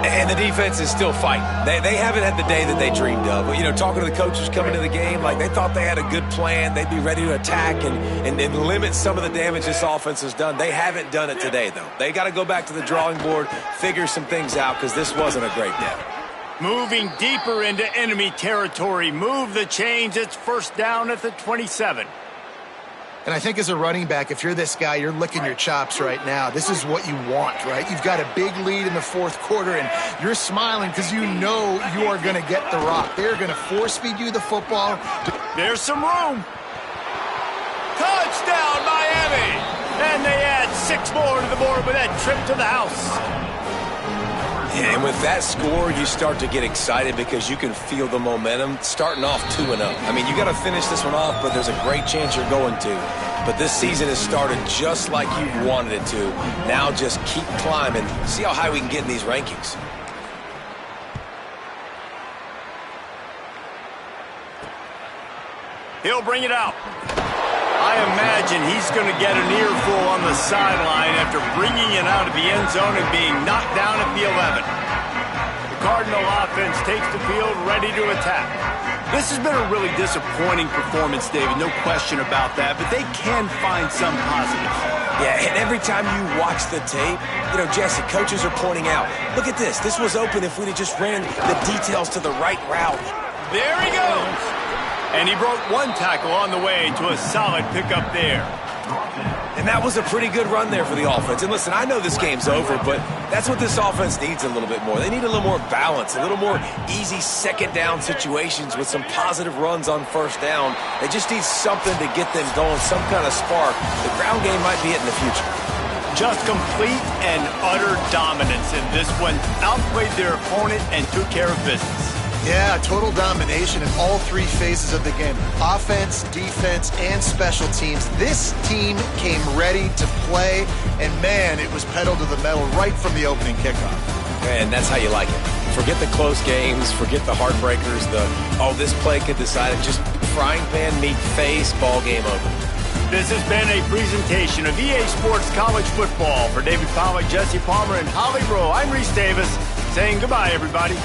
[SPEAKER 2] And the defense is still fighting. They haven't had the day that they dreamed of. But, you know, talking to the coaches coming to the game, like they thought they had a good plan. They'd be ready to attack and limit some of the damage this offense has done. They haven't done it today, though. They got to go back to the drawing board, figure some things out, because this wasn't a great day.
[SPEAKER 1] Moving deeper into enemy territory. Move the chains. It's first down at the 27.
[SPEAKER 3] And I think as a running back, if you're this guy, you're licking your chops right now. This is what you want, right? You've got a big lead in the fourth quarter, and you're smiling because you know you are going to get the rock. They're going to force-feed you the football.
[SPEAKER 1] There's some room. Touchdown, Miami! And they add 6 more to the board with that trip to the house.
[SPEAKER 2] And with that score, you start to get excited because you can feel the momentum starting off 2-0. I mean, you got to finish this one off, but there's a great chance you're going to. But this season has started just like you wanted it to. Now just keep climbing. See how high we can get in these rankings.
[SPEAKER 1] He'll bring it out. I imagine he's going to get an earful on the sideline after bringing it out of the end zone and being knocked down at the 11. The Cardinal offense takes the field ready to attack. This has been a really disappointing performance, David, no question about that, but they can find some positives.
[SPEAKER 2] Yeah, and every time you watch the tape, you know, Jesse, coaches are pointing out, look at this. This was open if we'd have just ran the details to the right route.
[SPEAKER 1] There he goes. And he broke 1 tackle on the way to a solid pickup there.
[SPEAKER 2] And that was a pretty good run there for the offense. And listen, I know this game's over, but that's what this offense needs a little bit more. They need a little more balance, a little more easy second down situations with some positive runs on first down. They just need something to get them going, some kind of spark. The ground game might be it in the future.
[SPEAKER 1] Just complete and utter dominance in this one. Outplayed their opponent and took care of business.
[SPEAKER 3] Yeah, total domination in all 3 phases of the game. Offense, defense, and special teams. This team came ready to play, and man, it was pedal to the metal right from the opening kickoff.
[SPEAKER 2] And that's how you like it. Forget the close games, forget the heartbreakers, this play could decide it. Just frying pan, meat face, ball game over.
[SPEAKER 1] This has been a presentation of EA Sports College Football. For David Pollack, Jesse Palmer, and Holly Rowe, I'm Reese Davis, saying goodbye, everybody.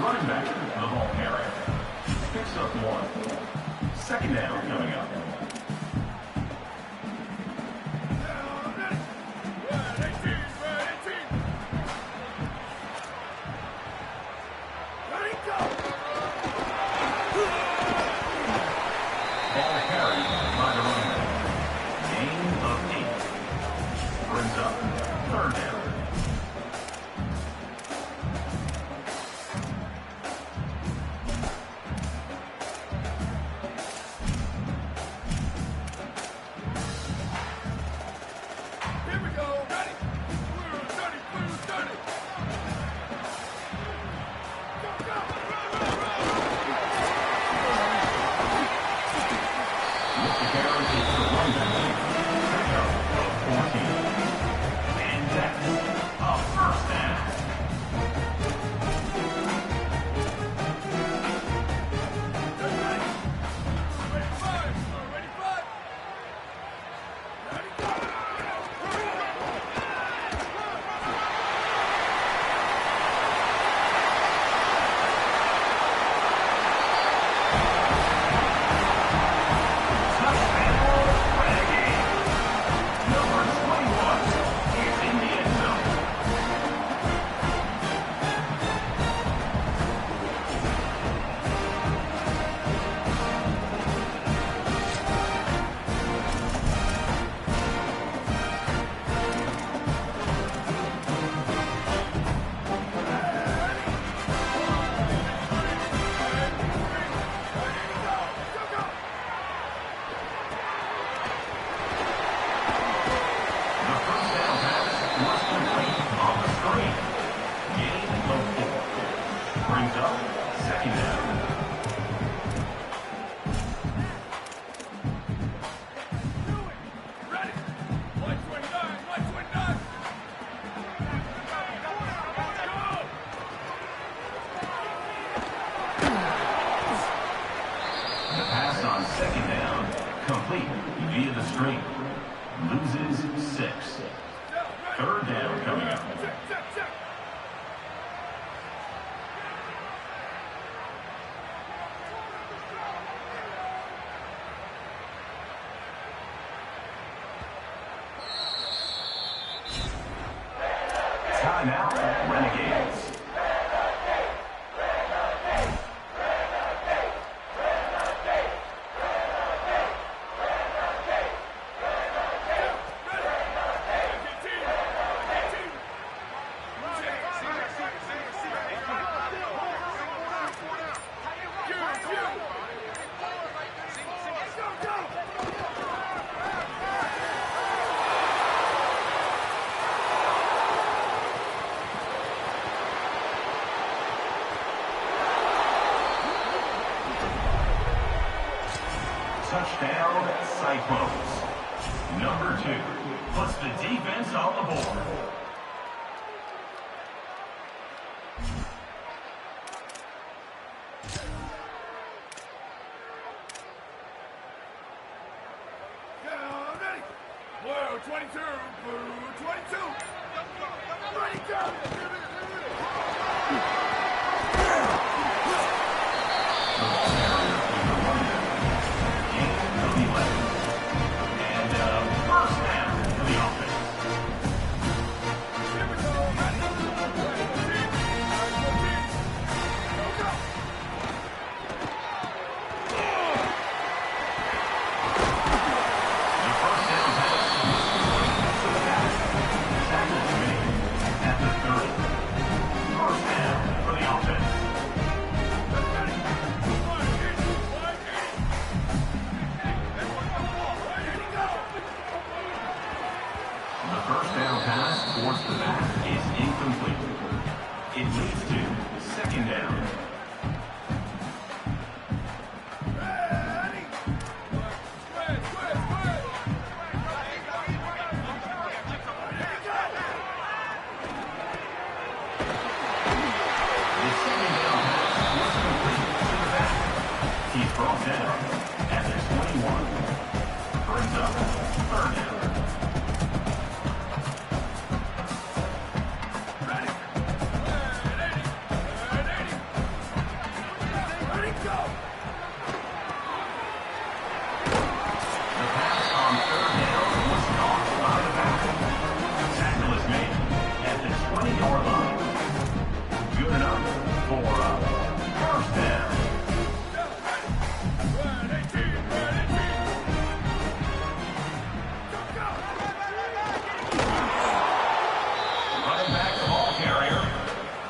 [SPEAKER 6] Running back, the ball carrier. Picks up 1. Second down coming up. Ball carried by the running back. Gain of 8. Brings up third down. Complete via the screen. Loses 6. Third down coming up. Timeout, Renegades. Touchdown, Cyclones. Number 2 puts the defense on the board.
[SPEAKER 7] Blue 22, blue 22. Ready, go!
[SPEAKER 6] Towards the back is incomplete. It leads to second down. The second down pass was complete to the back. He's brought down at the 21. Brings up third down.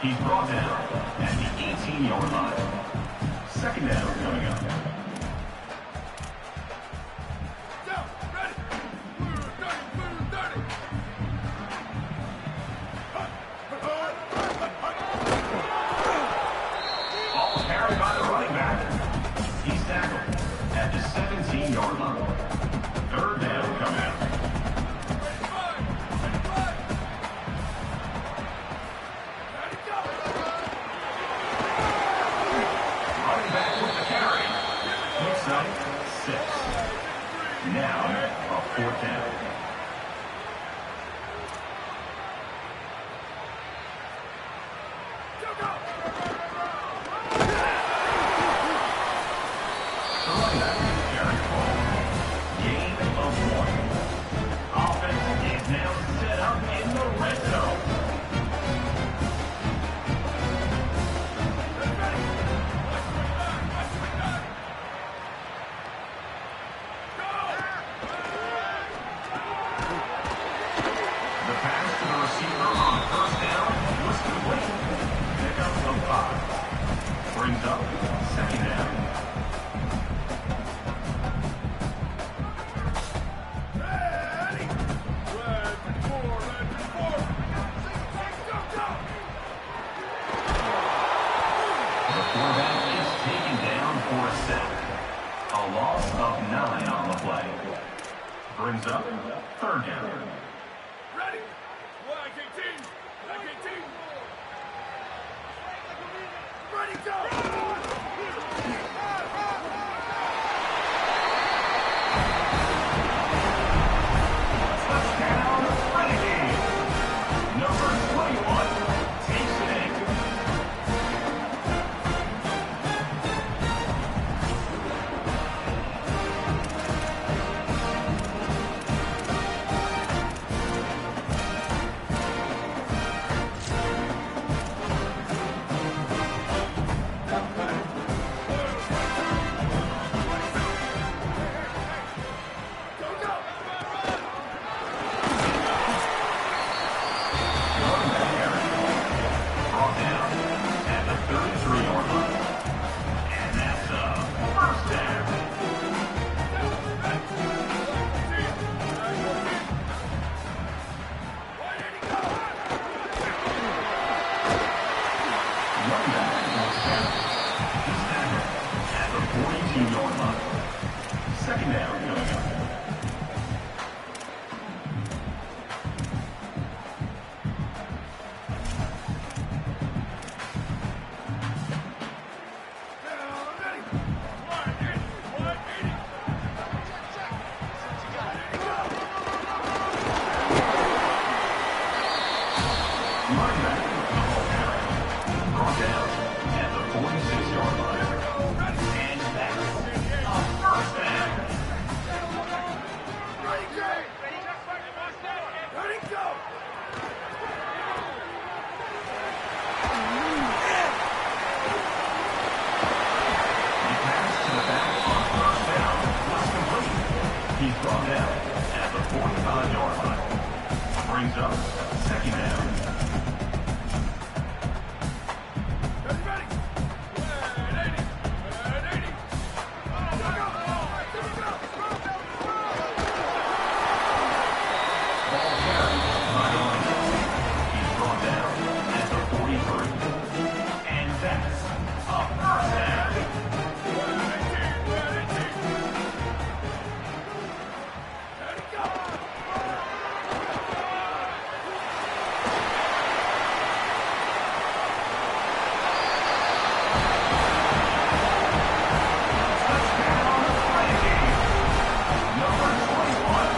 [SPEAKER 6] He's brought down at the 18-yard line. Second down coming up. Ball carried by the running back. He's tackled at the 17-yard line. Third down coming up. Running back with the carry. Looks like 6. Now a fourth down. The running back carry ball. Gain of 1. Offense is now set up in the red zone. The pass to the receiver on first down was complete. Pickup of 5. Brings up second down. The quarterback is taken down for a sack. A loss of 9 on the play. Brings up third down.
[SPEAKER 7] Ready? Black 18. Black 18. Ready, go!
[SPEAKER 6] Touchdown, Renegade. Number 21 takes it in. Brought down at the 33-yard line. And that's a first down. Running back was down. He's tackled at the 42-yard line. Second down coming up. Running back with the ball carry. Brought down at the 46-yard line. And that's a first down.
[SPEAKER 7] Ready, go! Ready, go!
[SPEAKER 6] The pass to the back on first down was complete. He's brought down at the 45-yard line. Brings up second down.
[SPEAKER 7] Ready? 80.
[SPEAKER 6] Ball carried by the running back. He's brought down at the 43. And that's a first down. Touchdown, Renegade. Number 21.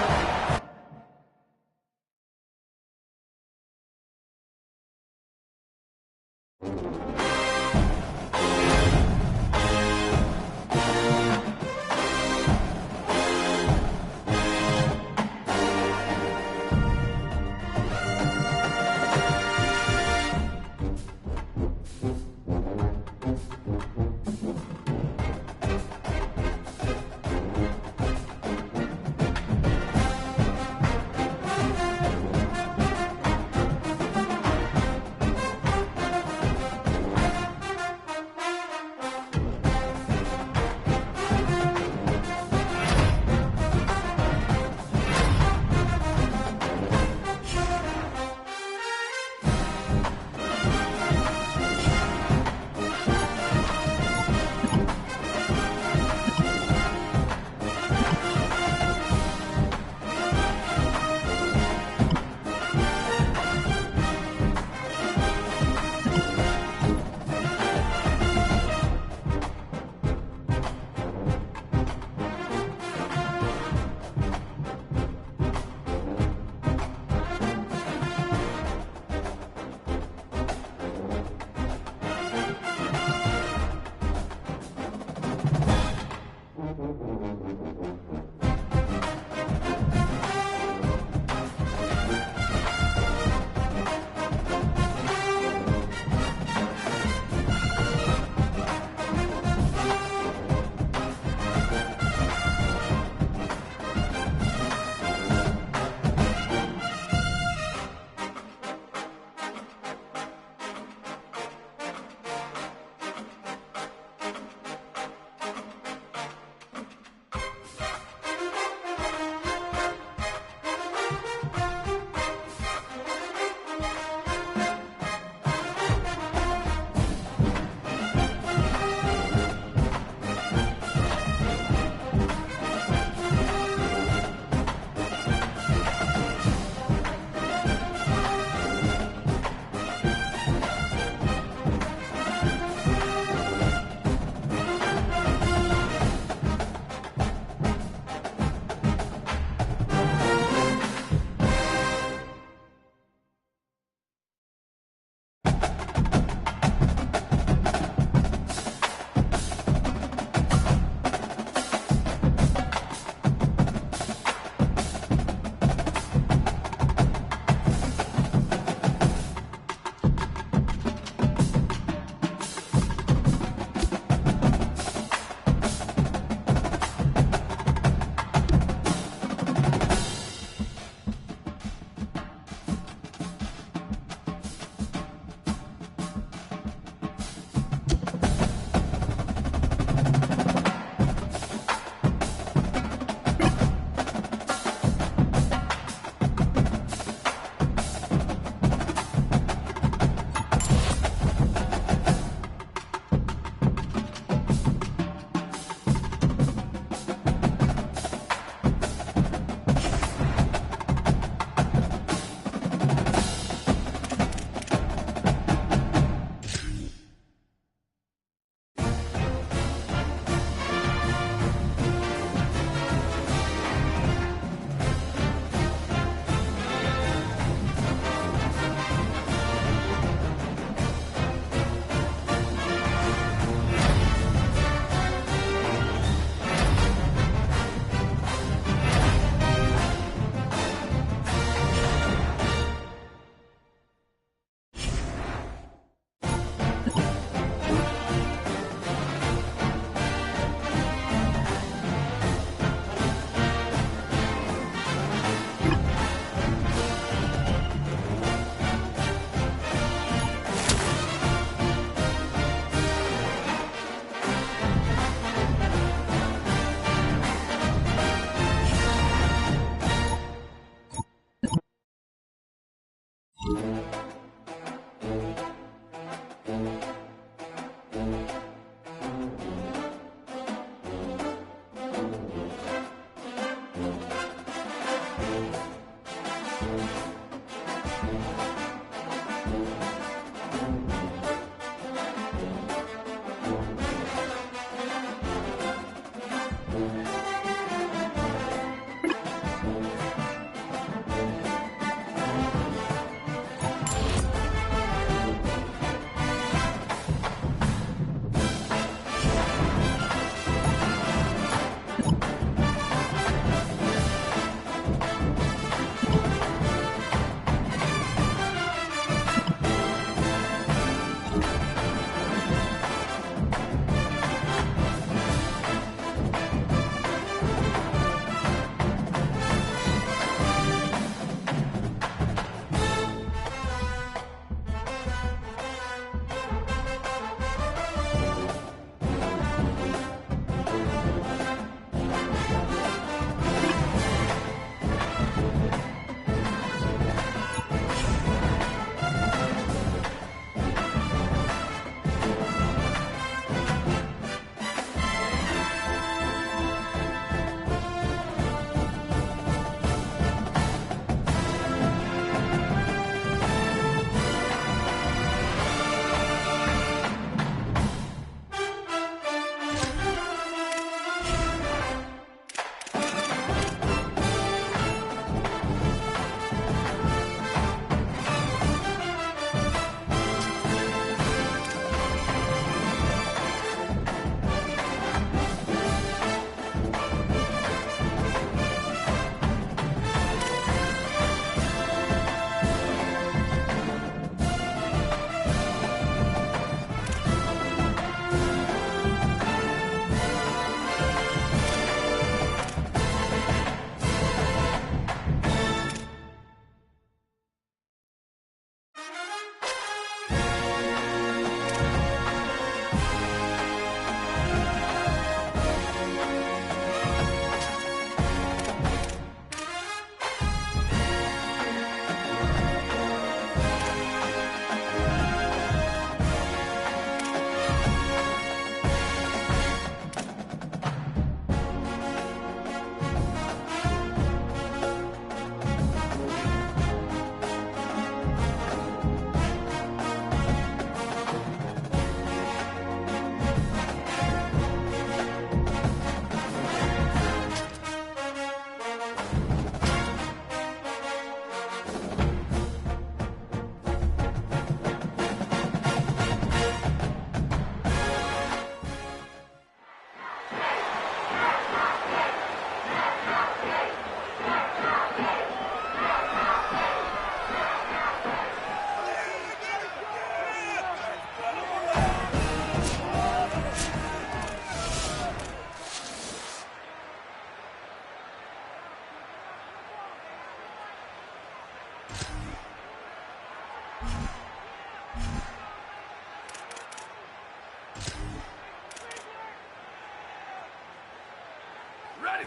[SPEAKER 7] Ready?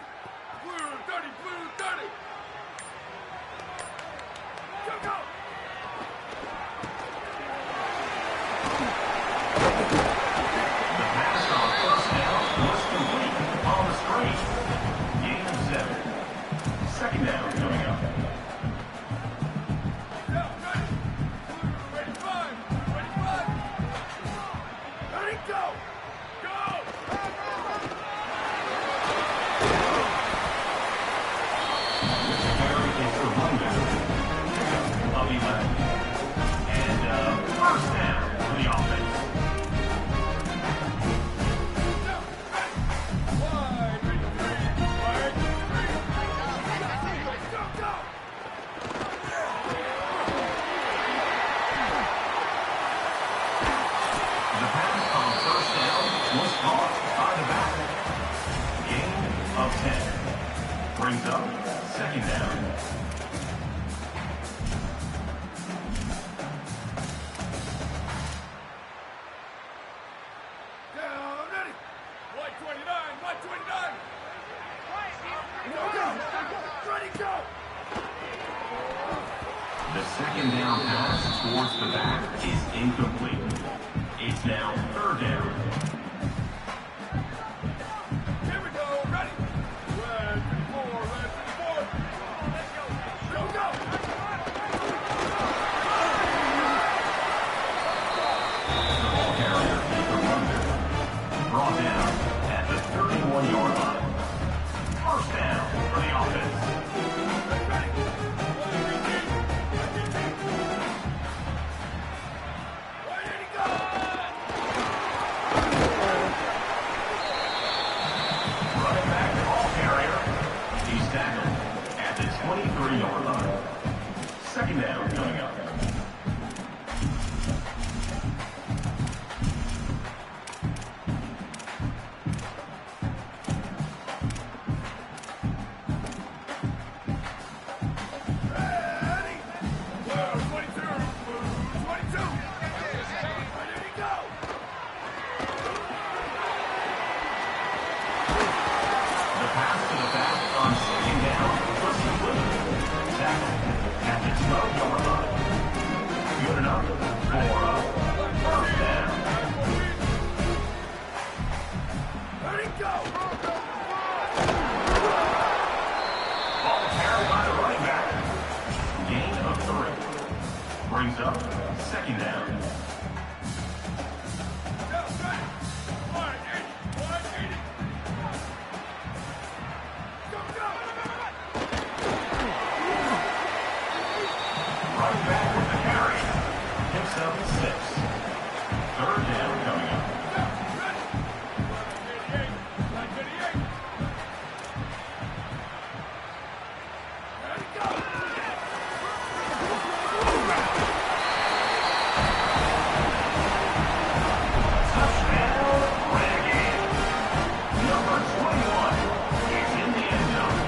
[SPEAKER 7] Blue 30, blue 30. Go, go.
[SPEAKER 6] The pass on first down was complete on the screen. Gain of 7. Second down coming up.
[SPEAKER 7] Down, ready. Blue 85, blue 85. Ready, go. Go.
[SPEAKER 6] Carry is the runback. Of 11. And first down for the offense. The pass on first down was caught by the back. Gain of 10. Brings up second down.
[SPEAKER 7] Down, ready. White 29, white 29. Go, go. Ready, go.
[SPEAKER 6] The second down pass towards the back is incomplete. It's now third down.
[SPEAKER 7] Here we go, ready. Red 54, red 54. Go, go.
[SPEAKER 6] The ball carrier is the runner. Brought down at the 31-yard line. First down for the offense.
[SPEAKER 7] Ready. Go.
[SPEAKER 6] Running back the ball carrier. He's tackled at the 23-yard line. Second down coming up.
[SPEAKER 7] Ready. Blue 22, blue 22. Ready to go.
[SPEAKER 6] The pass to the back on second down was complete. Tackled at the 12-yard line. Good enough for first down.
[SPEAKER 7] Ready, go.
[SPEAKER 6] Ball carried by the running back. Gain of 3. Brings up second down.
[SPEAKER 7] Down, ready. 180, 180. Go, go.
[SPEAKER 6] Running back with the carry. Picks up 6. Third down coming up.
[SPEAKER 7] Down, ready. 188, 188. Ready, go.
[SPEAKER 6] Touchdown, Renegade. Number 21 is in the end zone.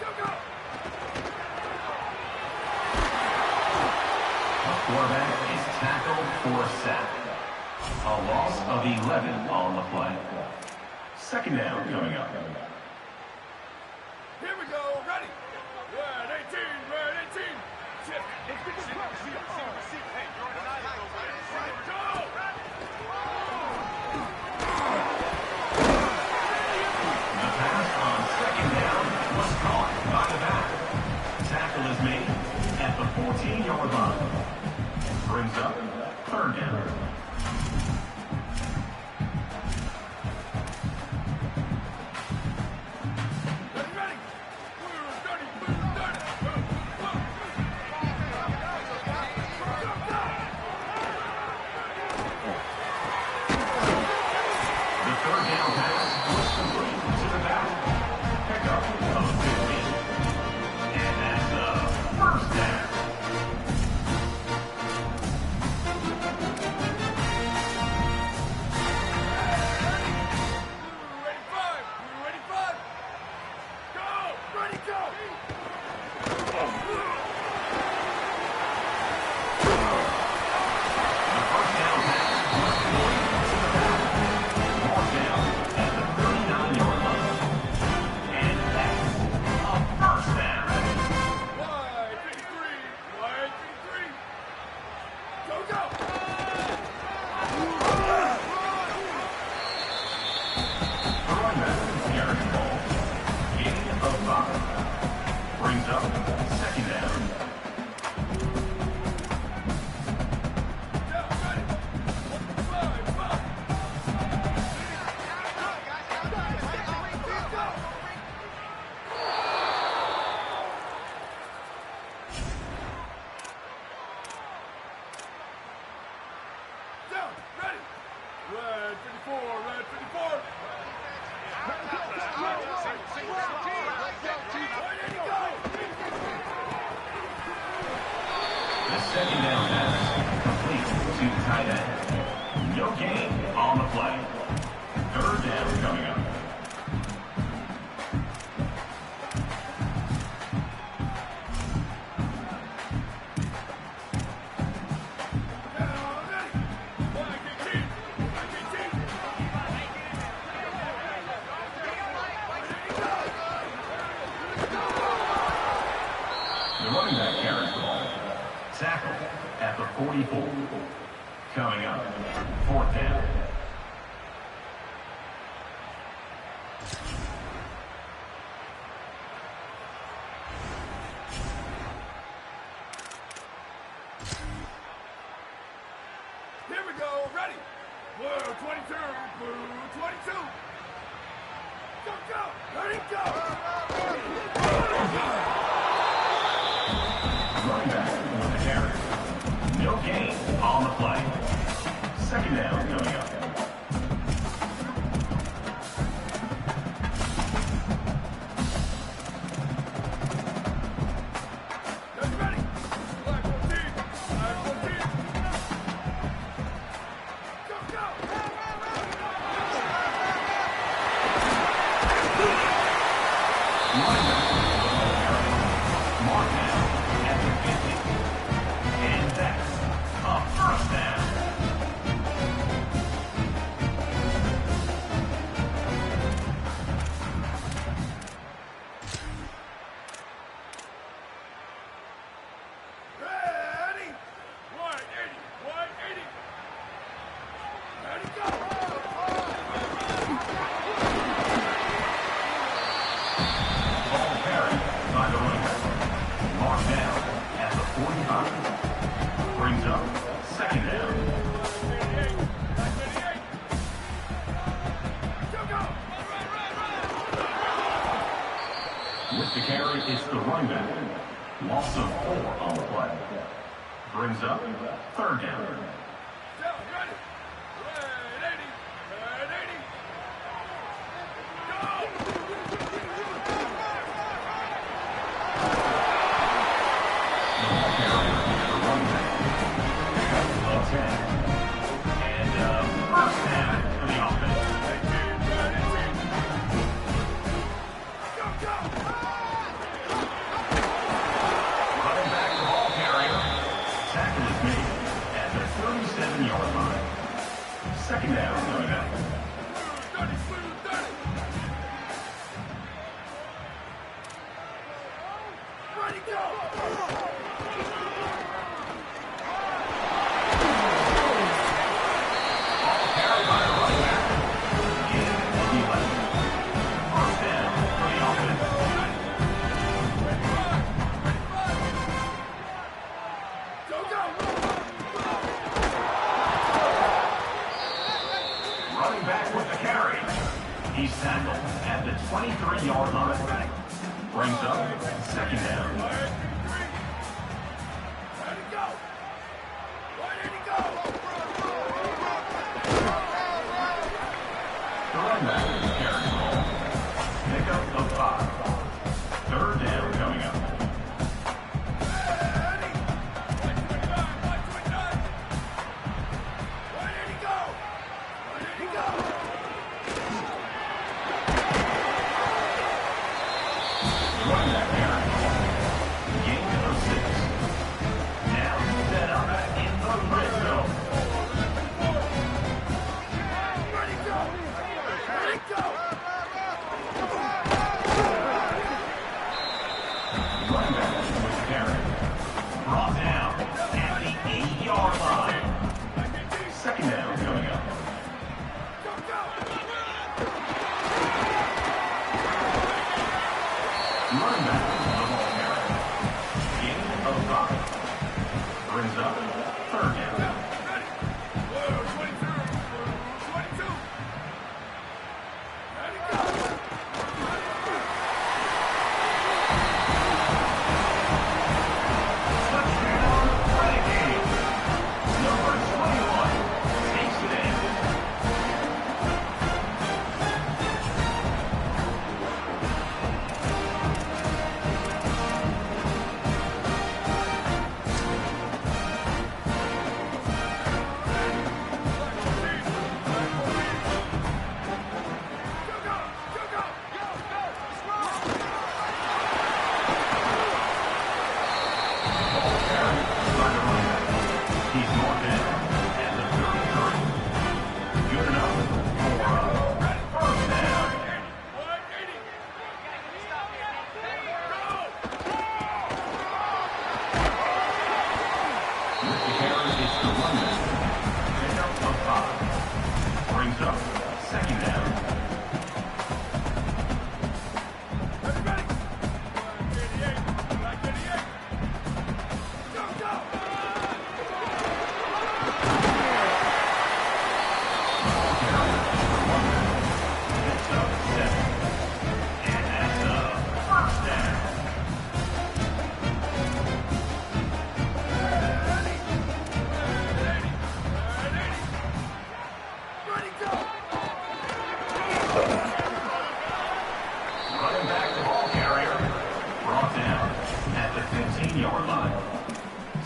[SPEAKER 7] Go, go.
[SPEAKER 6] The quarterback is tackled for a sack. A loss of 11 on the play. Second down coming up.
[SPEAKER 7] Here we go, ready. Red 18, red 18. Shift. Go.
[SPEAKER 6] The pass on second down was caught by the back. Tackle is made at the 14-yard line. Brings up third down.
[SPEAKER 7] Ready, ready. Blue 30, blue 30. Ready. Red 54, red 54.
[SPEAKER 6] The second down pass complete to the tight end. No gain on the play. Third down coming up. The running back carries the ball. Tackle at the 44. Coming up, fourth down.
[SPEAKER 7] Here we go. Ready. Blue 22. Blue 22. Go, go. Ready, go.
[SPEAKER 6] Running back with the carry. No gain on the play. Second down coming up.
[SPEAKER 7] Get ready. Black 14. Black 14. Go, go.
[SPEAKER 6] Running back with the carry. Mark down at the 50. And that's a first down.
[SPEAKER 7] Ready. 180. 180. Ready, go.
[SPEAKER 6] Ball carried by the running back. Mark down at the 45. Brings up second down.
[SPEAKER 7] 88. Black 88. Go, go.
[SPEAKER 6] With the carry, it's the running back. Loss of 4 on the play. Brings up third down.
[SPEAKER 7] Down, ready. Red 80. Red 80. Go.
[SPEAKER 6] Carry the running back. Of 10. And first down for the offense.
[SPEAKER 7] 18, red 18. Go, go.
[SPEAKER 6] Running back the ball carrier. Tackle is made at the 37-yard line. Second down coming up.
[SPEAKER 7] Blue 30, blue 30. Ready, go.
[SPEAKER 6] Carried by the running back. In on the 11. First down for the offense.
[SPEAKER 7] Go, go.
[SPEAKER 6] Running back with the carry. He's tackled at the 23-yard line. Brings up second down.
[SPEAKER 7] Red 3. Ready, go. 180, go.
[SPEAKER 6] The running back carries the ball. Pickup of 5. Third down coming up.
[SPEAKER 7] Ready. 129, 129. 180, go. 180, go.
[SPEAKER 6] The running back carries the ball. Gain of 6. Now set up in the red zone.
[SPEAKER 7] Ready, go. Ready, go.
[SPEAKER 6] Running back with the carry. Brought down at the 8-yard line. Second down coming up.
[SPEAKER 7] Go, go.
[SPEAKER 6] Running back with the ball carry. Gain of 5. Brings up third down.
[SPEAKER 7] Ready. Blue 22, blue 22. Ready, go.
[SPEAKER 6] Touchdown, Renegade. Number 21,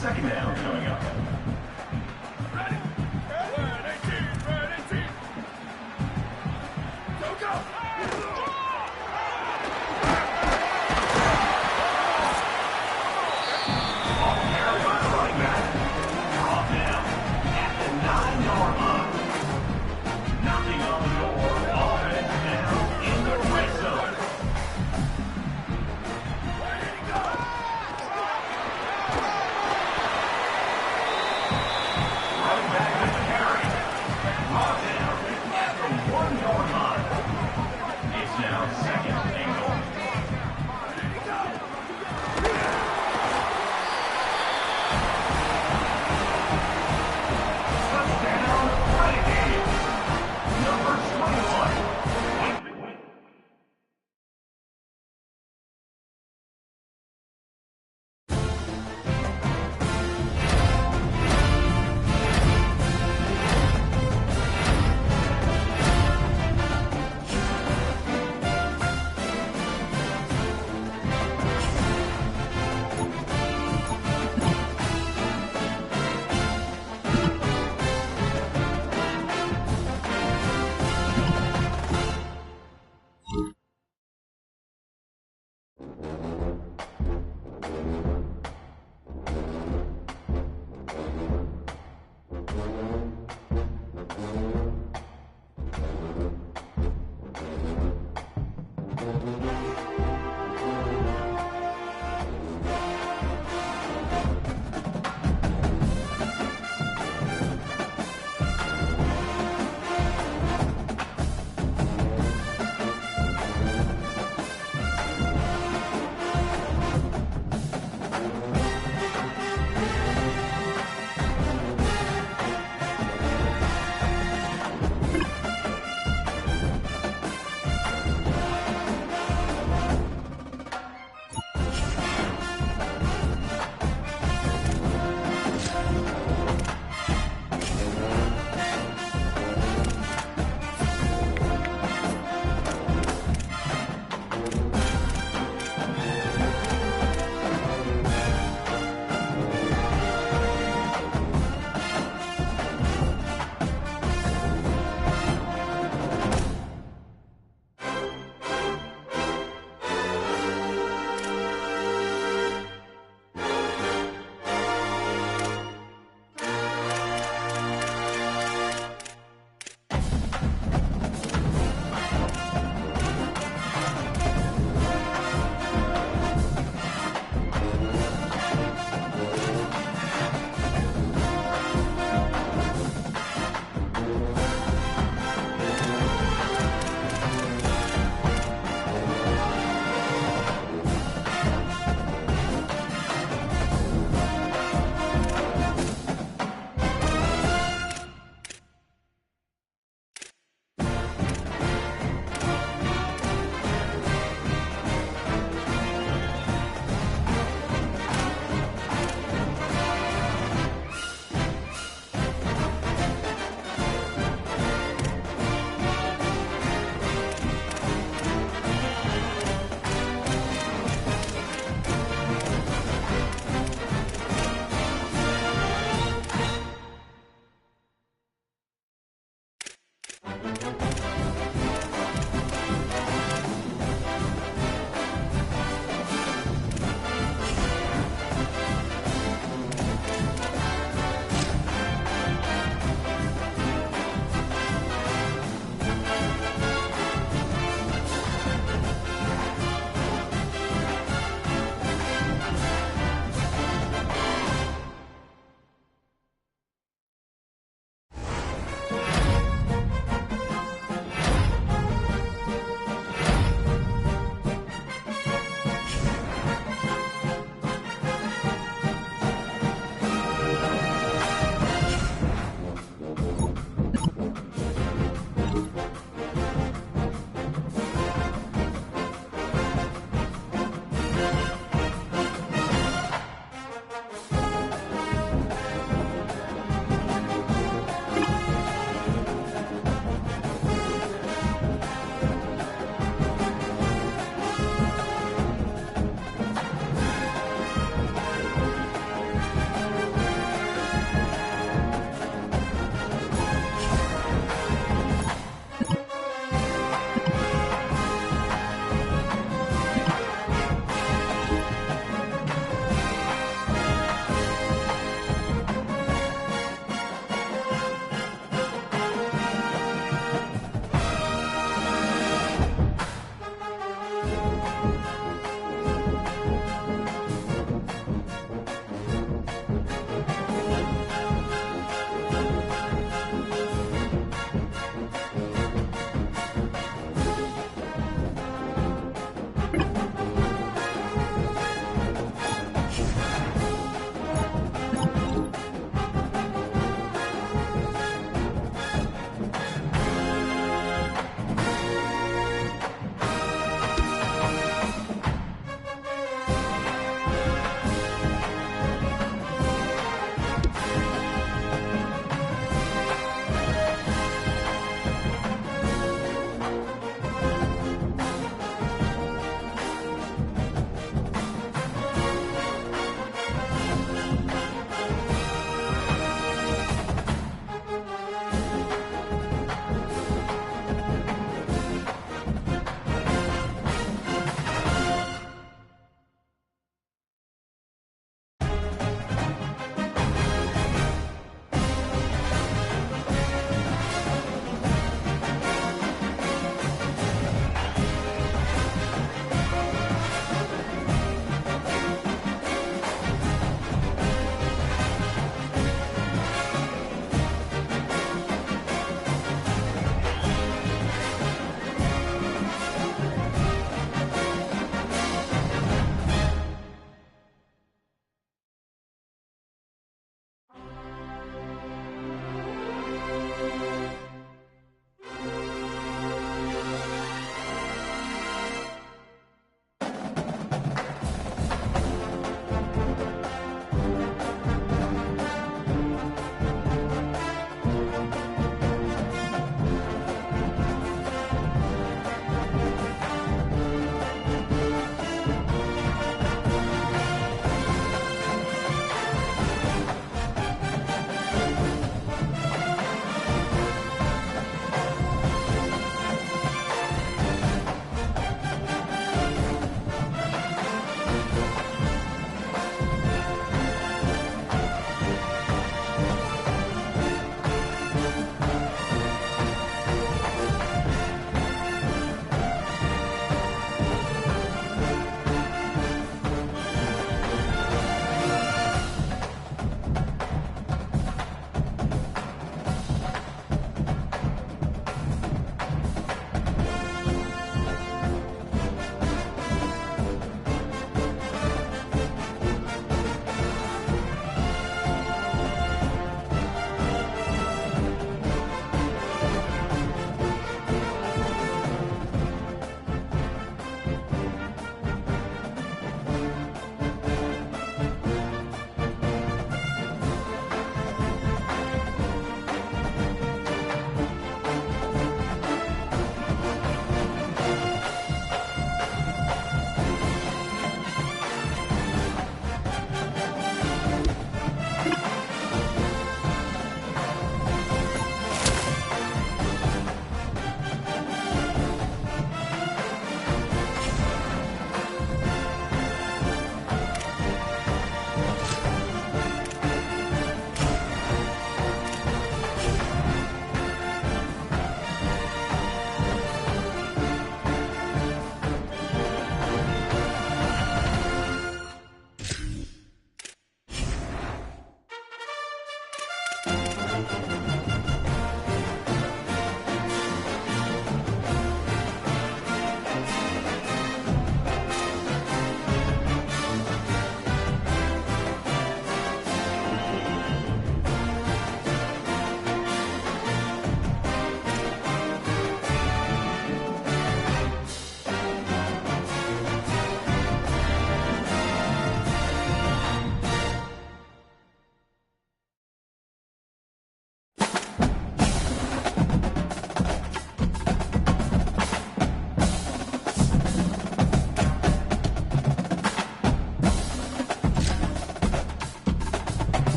[SPEAKER 6] Second down coming up.